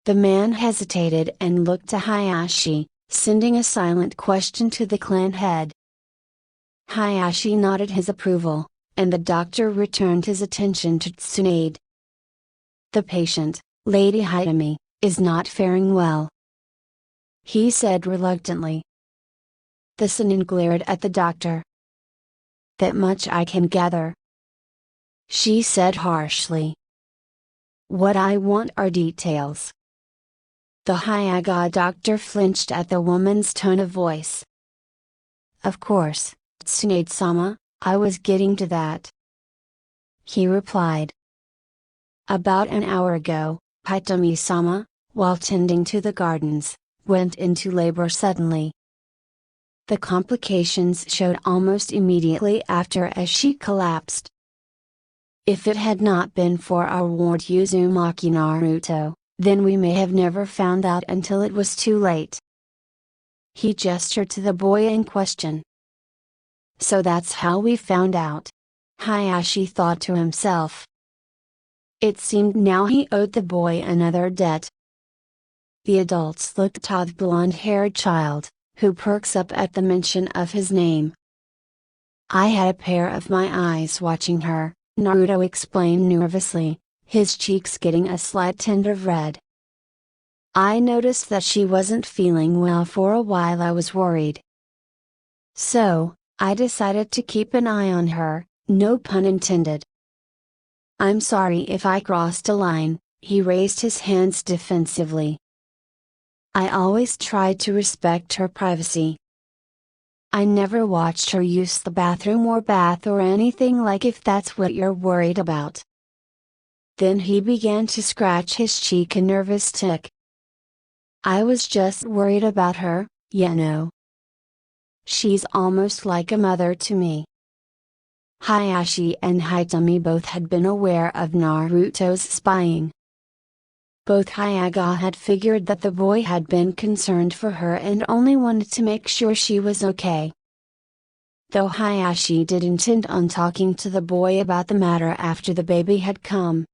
The man hesitated and looked to Hayashi, sending a silent question to the clan head. Hayashi nodded his approval, and the doctor returned his attention to Tsunade. "The patient, Lady Hitomi, is not faring well," he said reluctantly. The Sannin glared at the doctor. "That much I can gather," she said harshly. "What I want are details." The Hyaga doctor flinched at the woman's tone of voice. "Of course, Tsunade-sama, I was getting to that," he replied. "About an hour ago, Hitomi-sama, while tending to the gardens, went into labor suddenly. The complications showed almost immediately after as she collapsed. If it had not been for our ward Uzumaki Naruto, then we may have never found out until it was too late." He gestured to the boy in question. "So that's how we found out," Hayashi thought to himself. It seemed now he owed the boy another debt. The adults looked to the blonde-haired child, who perks up at the mention of his name. "I had a pair of my eyes watching her," Naruto explained nervously, his cheeks getting a slight tint of red. "I noticed that she wasn't feeling well for a while. I was worried. So, I decided to keep an eye on her, no pun intended." "I'm sorry if I crossed a line," he raised his hands defensively. "I always tried to respect her privacy. I never watched her use the bathroom or bath or anything, like, if that's what you're worried about." Then he began to scratch his cheek, a nervous tick. "I was just worried about her, you know. She's almost like a mother to me." Hayashi and Hitomi both had been aware of Naruto's spying. Both Hyaga had figured that the boy had been concerned for her and only wanted to make sure she was okay. Though Hayashi did intend on talking to the boy about the matter after the baby had come.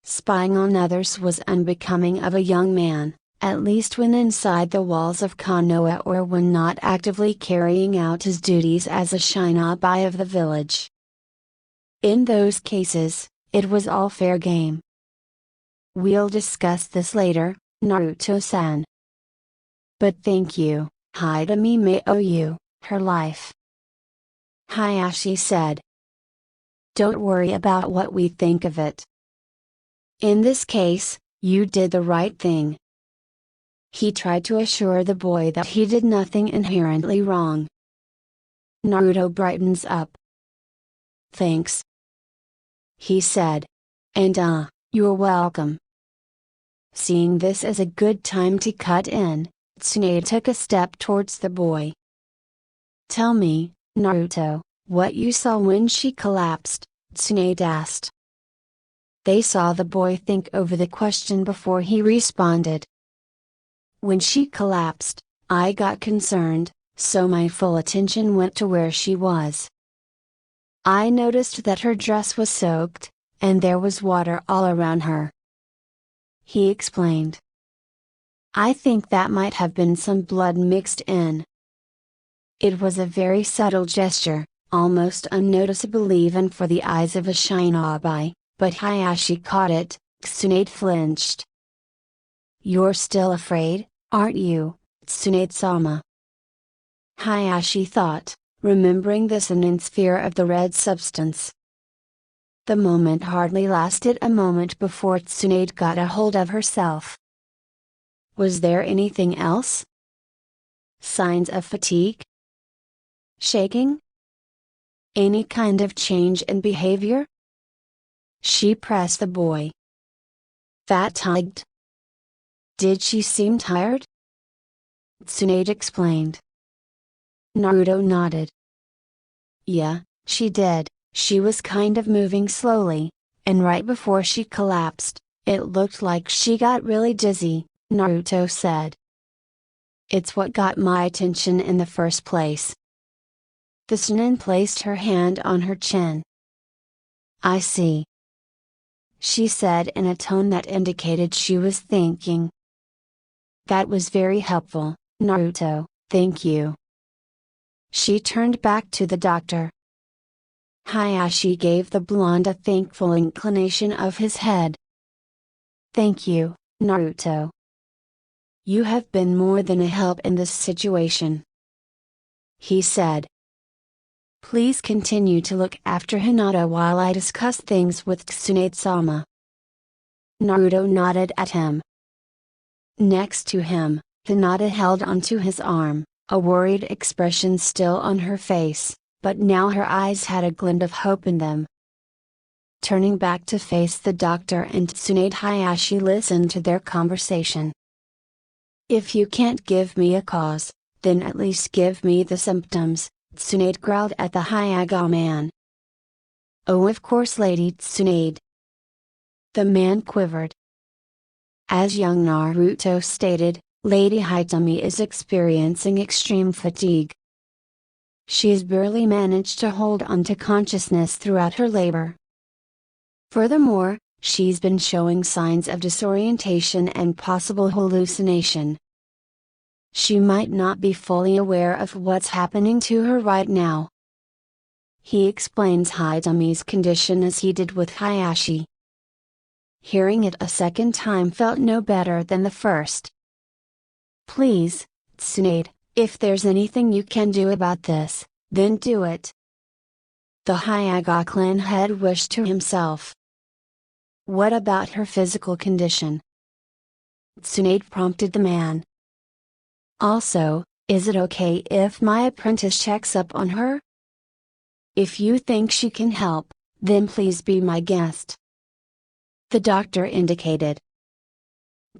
Spying on others was unbecoming of a young man, at least when inside the walls of Konoha or when not actively carrying out his duties as a shinobi of the village. In those cases, it was all fair game. "We'll discuss this later, Naruto-san. But thank you, Hitomi may owe you her life," Hayashi said. "Don't worry about what we think of it. In this case, you did the right thing." He tried to assure the boy that he did nothing inherently wrong. Naruto brightens up. "Thanks," he said. "And you're welcome." Seeing this as a good time to cut in, Tsunade took a step towards the boy. "Tell me, Naruto, what you saw when she collapsed," Tsunade asked. They saw the boy think over the question before he responded. "When she collapsed, I got concerned, so my full attention went to where she was. I noticed that her dress was soaked, and there was water all around her," he explained. "I think that might have been some blood mixed in." It was a very subtle gesture, almost unnoticeable even for the eyes of a shinobi, but Hayashi caught it. Tsunade flinched. "You're still afraid, aren't you, Tsunade-sama?" Hayashi thought, remembering the Sanin's fear of the red substance. The moment hardly lasted a moment before Tsunade got a hold of herself. Was there anything else? Signs of fatigue? Shaking? Any kind of change in behavior? She pressed the boy. Fatigued? Did she seem tired? Tsunade explained. Naruto nodded. Yeah, she did. She was kind of moving slowly, and right before she collapsed, it looked like she got really dizzy, Naruto said. It's what got my attention in the first place. The Chunin placed her hand on her chin. I see, she said in a tone that indicated she was thinking. That was very helpful, Naruto, thank you. She turned back to the doctor. Hayashi gave the blonde a thankful inclination of his head. Thank you, Naruto. You have been more than a help in this situation, he said. Please continue to look after Hinata while I discuss things with Tsunade-sama. Naruto nodded at him. Next to him, Hinata held onto his arm, a worried expression still on her face, but now her eyes had a glint of hope in them. Turning back to face the doctor and Tsunade, Hayashi listened to their conversation. If you can't give me a cause, then at least give me the symptoms, Tsunade growled at the Hyaga man. Oh, of course, Lady Tsunade. The man quivered. As young Naruto stated, Lady Hitami is experiencing extreme fatigue. She has barely managed to hold on to consciousness throughout her labor. Furthermore, she's been showing signs of disorientation and possible hallucination. She might not be fully aware of what's happening to her right now. He explains Hitami's condition as he did with Hayashi. Hearing it a second time felt no better than the first. Please, Tsunade, if there's anything you can do about this, then do it. The Hyaga clan head wished to himself. What about her physical condition? Tsunade prompted the man. Also, is it okay if my apprentice checks up on her? If you think she can help, then please be my guest. The doctor indicated.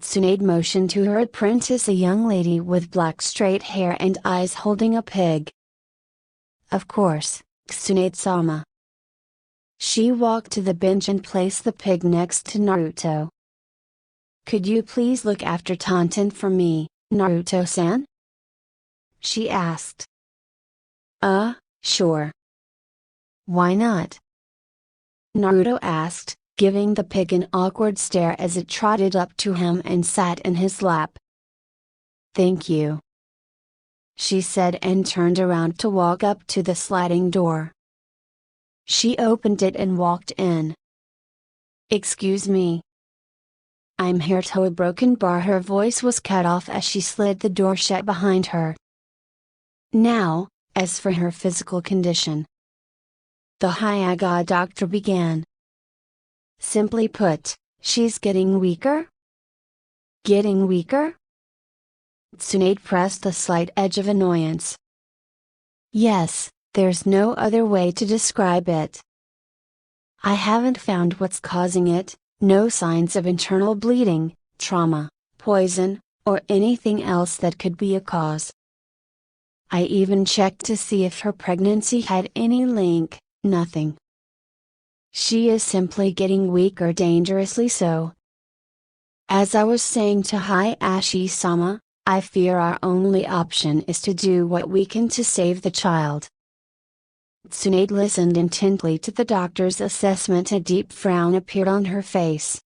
Tsunade motioned to her apprentice, a young lady with black straight hair and eyes holding a pig. Of course, Tsunade-sama. She walked to the bench and placed the pig next to Naruto. Could you please look after Tonton for me, Naruto-san? She asked. Sure. Why not? Naruto asked, giving the pig an awkward stare as it trotted up to him and sat in his lap. Thank you, she said and turned around to walk up to the sliding door. She opened it and walked in. Excuse me. I'm here to a broken bar. Her voice was cut off as she slid the door shut behind her. Now, as for her physical condition, the Hyaga doctor began. Simply put, she's getting weaker? Getting weaker? Tsunade pressed the slight edge of annoyance. Yes, there's no other way to describe it. I haven't found what's causing it, no signs of internal bleeding, trauma, poison, or anything else that could be a cause. I even checked to see if her pregnancy had any link, nothing. She is simply getting weak or dangerously so. As I was saying to Hayashi-sama, I fear our only option is to do what we can to save the child. Tsunade listened intently to the doctor's assessment. A deep frown appeared on her face.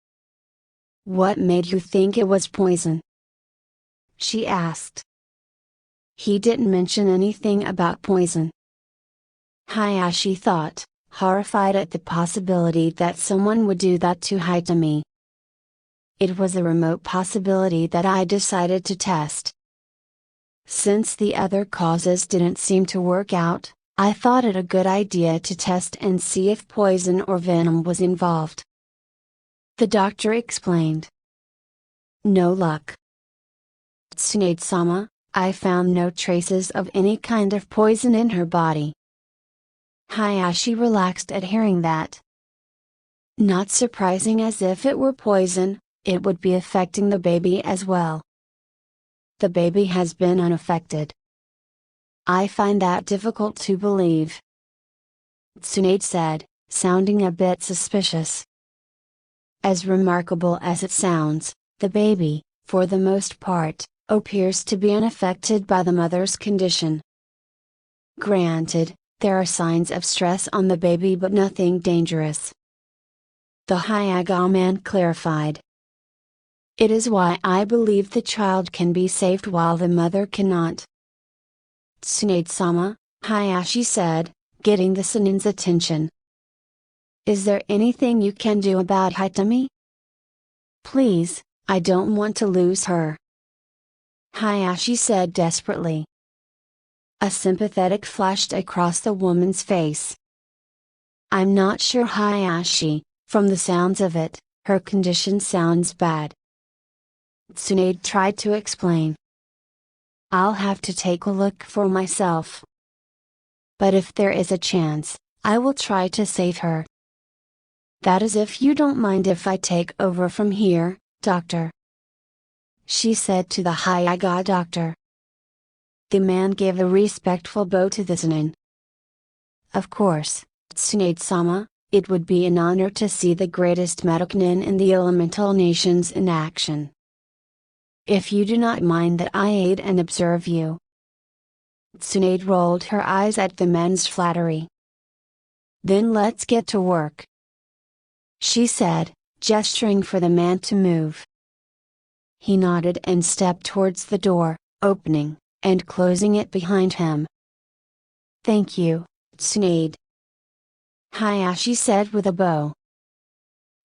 What made you think it was poison? She asked. He didn't mention anything about poison. Hayashi thought, horrified at the possibility that someone would do that to Hitami. It was a remote possibility that I decided to test. Since the other causes didn't seem to work out, I thought it a good idea to test and see if poison or venom was involved. The doctor explained. No luck. Tsunade-sama, I found no traces of any kind of poison in her body. Hayashi relaxed at hearing that. Not surprising, as if it were poison, it would be affecting the baby as well. The baby has been unaffected. I find that difficult to believe. Tsunade said, sounding a bit suspicious. As remarkable as it sounds, the baby, for the most part, appears to be unaffected by the mother's condition. Granted, there are signs of stress on the baby but nothing dangerous. The Hyaga man clarified. It is why I believe the child can be saved while the mother cannot. Tsunade-sama, Hayashi said, getting the Senin's attention. Is there anything you can do about Hitami? Please, I don't want to lose her. Hayashi said desperately. A sympathetic flashed across the woman's face. I'm not sure, Hayashi, from the sounds of it, her condition sounds bad. Tsunade tried to explain. I'll have to take a look for myself. But if there is a chance, I will try to save her. That is if you don't mind if I take over from here, doctor. She said to the Hyaga doctor. The man gave a respectful bow to the Zenin. Of course, Tsunade-sama, it would be an honor to see the greatest Madokanin in the elemental nations in action. If you do not mind that I aid and observe you. Tsunade rolled her eyes at the man's flattery. Then let's get to work, she said, gesturing for the man to move. He nodded and stepped towards the door, opening and closing it behind him. Thank you, Tsunade, Hayashi said with a bow.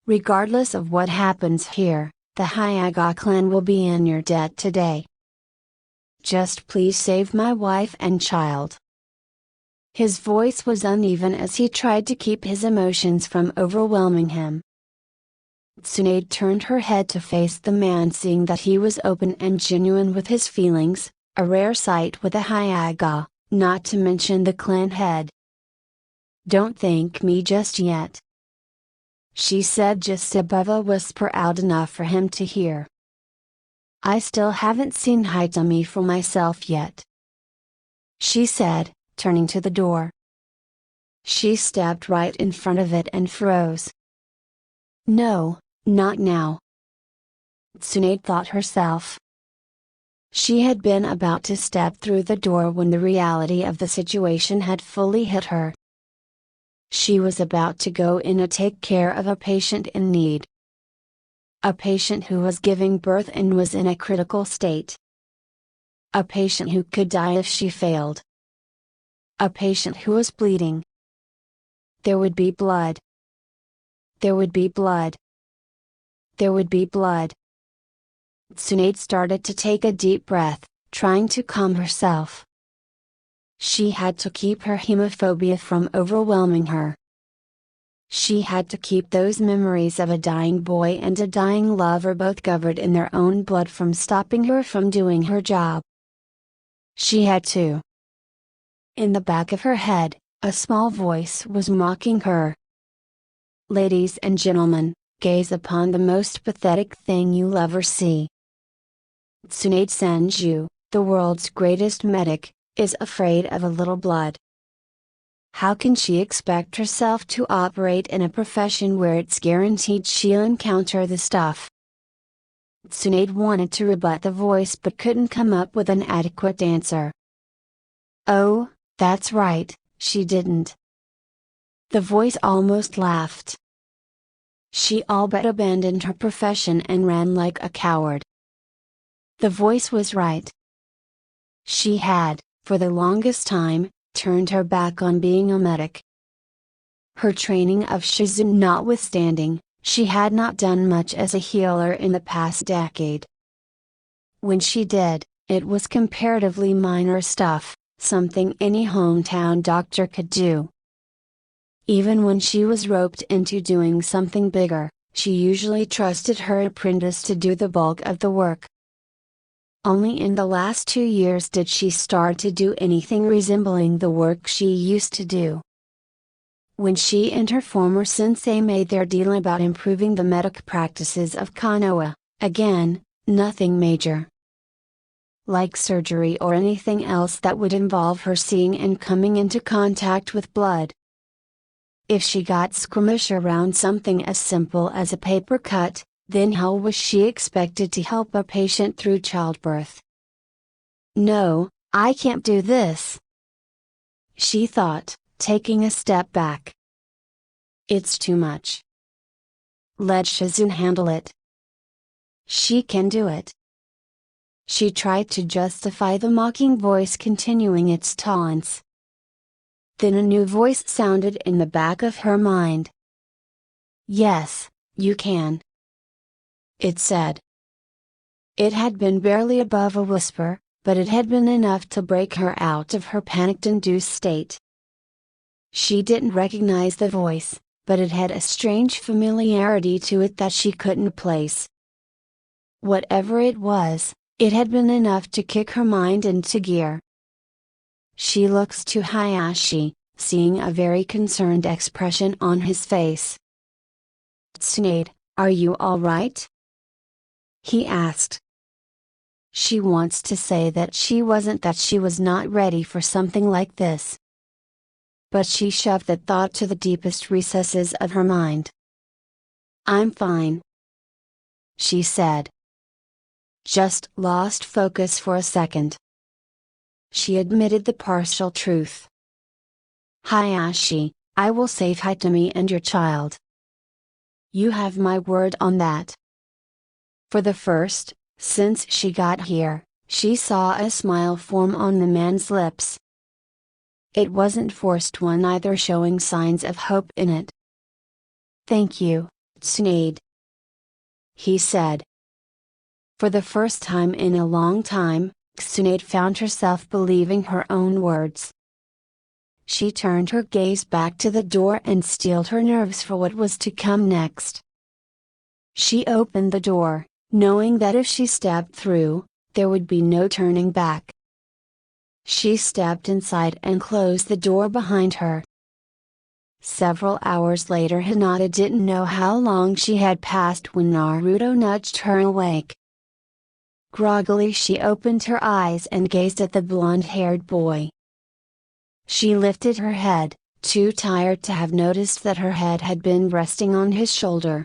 Regardless of what happens here, the Hyaga clan will be in your debt today. Just please save my wife and child. His voice was uneven as he tried to keep his emotions from overwhelming him. Tsunade turned her head to face the man, seeing that he was open and genuine with his feelings, a rare sight with a Hyaga, not to mention the clan head. Don't thank me just yet, she said just above a whisper, out enough for him to hear. I still haven't seen Hitami for myself yet, she said, turning to the door. She stepped right in front of it and froze. No, not now, Tsunade thought herself. She had been about to step through the door when the reality of the situation had fully hit her. She was about to go in to take care of a patient in need. A patient who was giving birth and was in a critical state. A patient who could die if she failed. A patient who was bleeding. There would be blood. There would be blood. There would be blood. Tsunade started to take a deep breath, trying to calm herself. She had to keep her hemophobia from overwhelming her. She had to keep those memories of a dying boy and a dying lover both covered in their own blood from stopping her from doing her job. She had to. In the back of her head, a small voice was mocking her. Ladies and gentlemen, gaze upon the most pathetic thing you'll ever see. Tsunade Senju, the world's greatest medic, is afraid of a little blood. How can she expect herself to operate in a profession where it's guaranteed she'll encounter the stuff? Tsunade wanted to rebut the voice but couldn't come up with an adequate answer. Oh, that's right, she didn't. The voice almost laughed. She all but abandoned her profession and ran like a coward. The voice was right. She had, for the longest time, turned her back on being a medic. Her training of Shizu notwithstanding, she had not done much as a healer in the past decade. When she did, it was comparatively minor stuff, something any hometown doctor could do. Even when she was roped into doing something bigger, she usually trusted her apprentice to do the bulk of the work. Only in the last 2 years did she start to do anything resembling the work she used to do. When she and her former sensei made their deal about improving the medic practices of Konoha, again, nothing major. Like surgery or anything else that would involve her seeing and coming into contact with blood. If she got squeamish around something as simple as a paper cut, then how was she expected to help a patient through childbirth? No, I can't do this, she thought, taking a step back. It's too much. Let Shizune handle it. She can do it. She tried to justify the mocking voice continuing its taunts. Then a new voice sounded in the back of her mind. Yes, you can, it said. It had been barely above a whisper, but it had been enough to break her out of her panic-induced state. She didn't recognize the voice, but it had a strange familiarity to it that she couldn't place. Whatever it was, it had been enough to kick her mind into gear. She looks to Hayashi, seeing a very concerned expression on his face. Tsunade, are you all right? He asked. She wants to say that she was not ready for something like this. But she shoved that thought to the deepest recesses of her mind. I'm fine, she said. Just lost focus for a second. She admitted the partial truth. Hayashi, I will save Hitami and your child. You have my word on that. For the first, since she got here, she saw a smile form on the man's lips. It wasn't forced one either, showing signs of hope in it. Thank you, Tsunade, he said. For the first time in a long time, Tsunade found herself believing her own words. She turned her gaze back to the door and steeled her nerves for what was to come next. She opened the door, knowing that if she stepped through, there would be no turning back. She stepped inside and closed the door behind her. Several hours later, Hinata didn't know how long she had passed when Naruto nudged her awake. Groggily she opened her eyes and gazed at the blonde-haired boy. She lifted her head, too tired to have noticed that her head had been resting on his shoulder.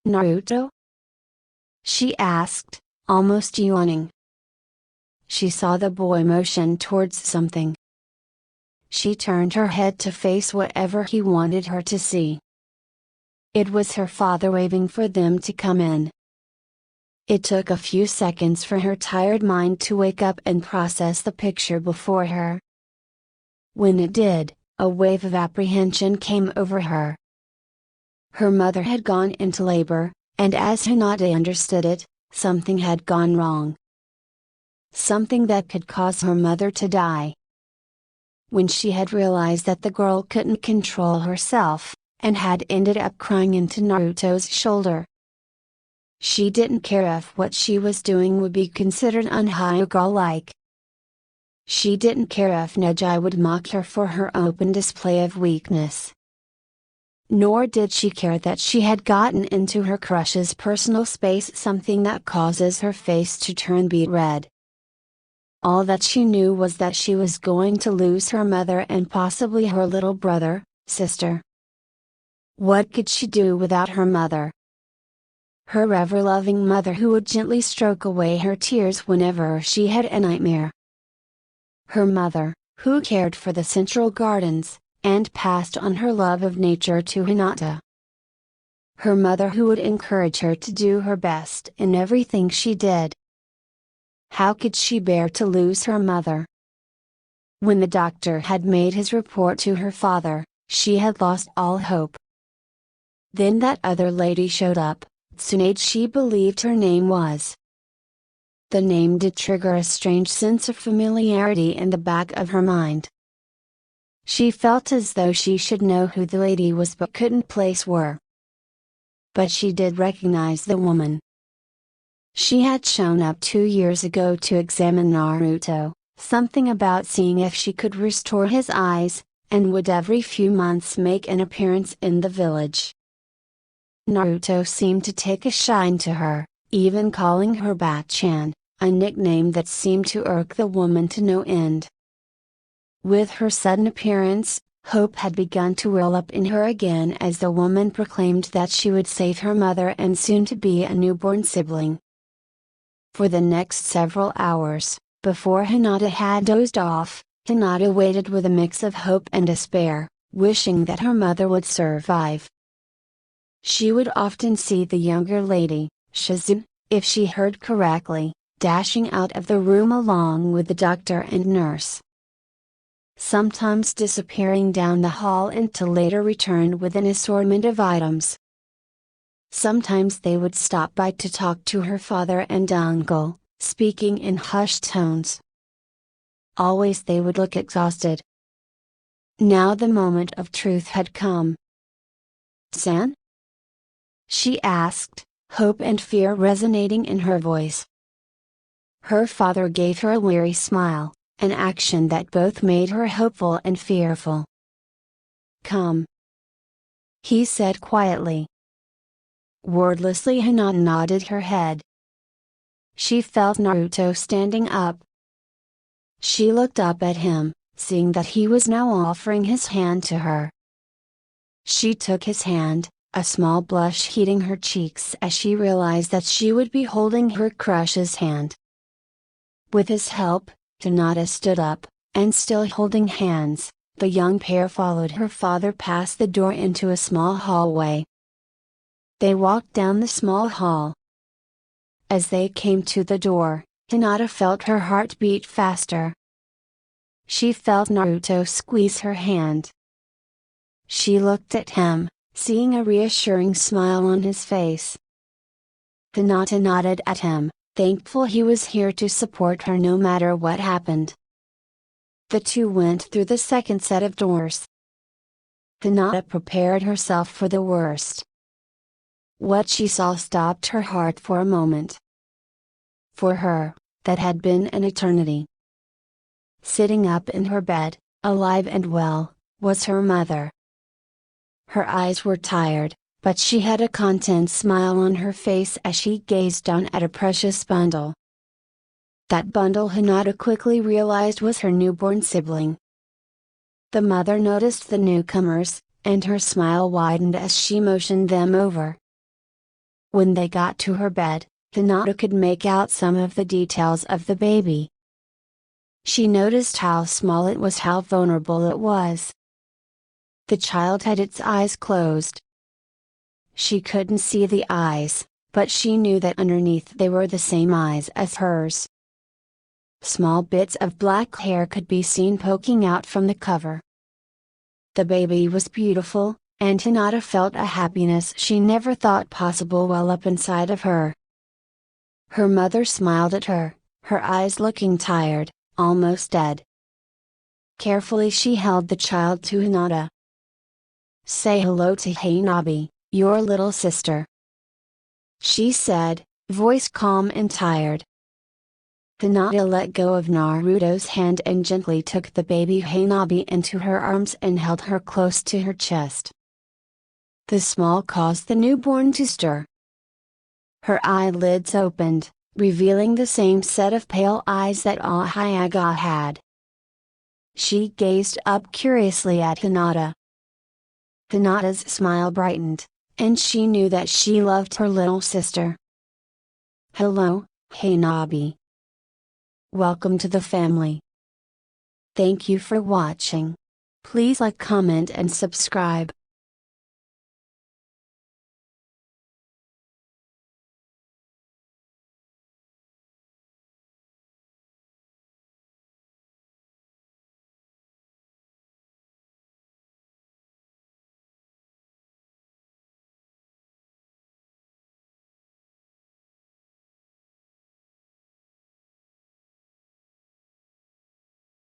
Naruto? She asked, almost yawning. She saw the boy motion towards something. She turned her head to face whatever he wanted her to see. It was her father waving for them to come in. It took a few seconds for her tired mind to wake up and process the picture before her. When it did, a wave of apprehension came over her. Her mother had gone into labor, and as Hinata understood it, something had gone wrong. Something that could cause her mother to die. When she had realized that the girl couldn't control herself, and had ended up crying into Naruto's shoulder. She didn't care if what she was doing would be considered unhygienic. She didn't care if Neji would mock her for her open display of weakness. Nor did she care that she had gotten into her crush's personal space, something that causes her face to turn beet red. All that she knew was that she was going to lose her mother and possibly her little brother, sister. What could she do without her mother? Her ever-loving mother who would gently stroke away her tears whenever she had a nightmare. Her mother, who cared for the central gardens, and passed on her love of nature to Hinata. Her mother who would encourage her to do her best in everything she did. How could she bear to lose her mother? When the doctor had made his report to her father, she had lost all hope. Then that other lady showed up, Tsunade she believed her name was. The name did trigger a strange sense of familiarity in the back of her mind. She felt as though she should know who the lady was but couldn't place where. But she did recognize the woman. She had shown up 2 years ago to examine Naruto, something about seeing if she could restore his eyes, and would every few months make an appearance in the village. Naruto seemed to take a shine to her, even calling her Bat-chan, a nickname that seemed to irk the woman to no end. With her sudden appearance, hope had begun to well up in her again as the woman proclaimed that she would save her mother and soon to be a newborn sibling. For the next several hours, before Hinata had dozed off, Hinata waited with a mix of hope and despair, wishing that her mother would survive. She would often see the younger lady, Shizune, if she heard correctly, dashing out of the room along with the doctor and nurse. Sometimes disappearing down the hall and to later return with an assortment of items. Sometimes they would stop by to talk to her father and uncle, speaking in hushed tones. Always they would look exhausted. Now the moment of truth had come. "San?" she asked, hope and fear resonating in her voice. Her father gave her a weary smile, an action that both made her hopeful and fearful. "Come," he said quietly. Wordlessly Hinata nodded her head. She felt Naruto standing up. She looked up at him, seeing that he was now offering his hand to her. She took his hand, a small blush heating her cheeks as she realized that she would be holding her crush's hand. With his help, Hinata stood up, and still holding hands, the young pair followed her father past the door into a small hallway. They walked down the small hall. As they came to the door, Hinata felt her heart beat faster. She felt Naruto squeeze her hand. She looked at him, seeing a reassuring smile on his face. Hinata nodded at him, thankful he was here to support her no matter what happened. The two went through the second set of doors. Hinata prepared herself for the worst. What she saw stopped her heart for a moment. For her, that had been an eternity. Sitting up in her bed, alive and well, was her mother. Her eyes were tired, but she had a content smile on her face as she gazed down at a precious bundle. That bundle Hinata quickly realized was her newborn sibling. The mother noticed the newcomers, and her smile widened as she motioned them over. When they got to her bed, Hinata could make out some of the details of the baby. She noticed how small it was, how vulnerable it was. The child had its eyes closed. She couldn't see the eyes, but she knew that underneath they were the same eyes as hers. Small bits of black hair could be seen poking out from the cover. The baby was beautiful, and Hinata felt a happiness she never thought possible well up inside of her. Her mother smiled at her, her eyes looking tired, almost dead. Carefully she held the child to Hinata. "Say hello to Hanabi, your little sister," she said, voice calm and tired. Hinata let go of Naruto's hand and gently took the baby Hanabi into her arms and held her close to her chest. The smell caused the newborn to stir. Her eyelids opened, revealing the same set of pale eyes that Ahayaga had. She gazed up curiously at Hinata. Hinata's smile brightened, and she knew that she loved her little sister. "Hello, Hanabi. Welcome to the family. Thank you for watching. Please like, comment and subscribe."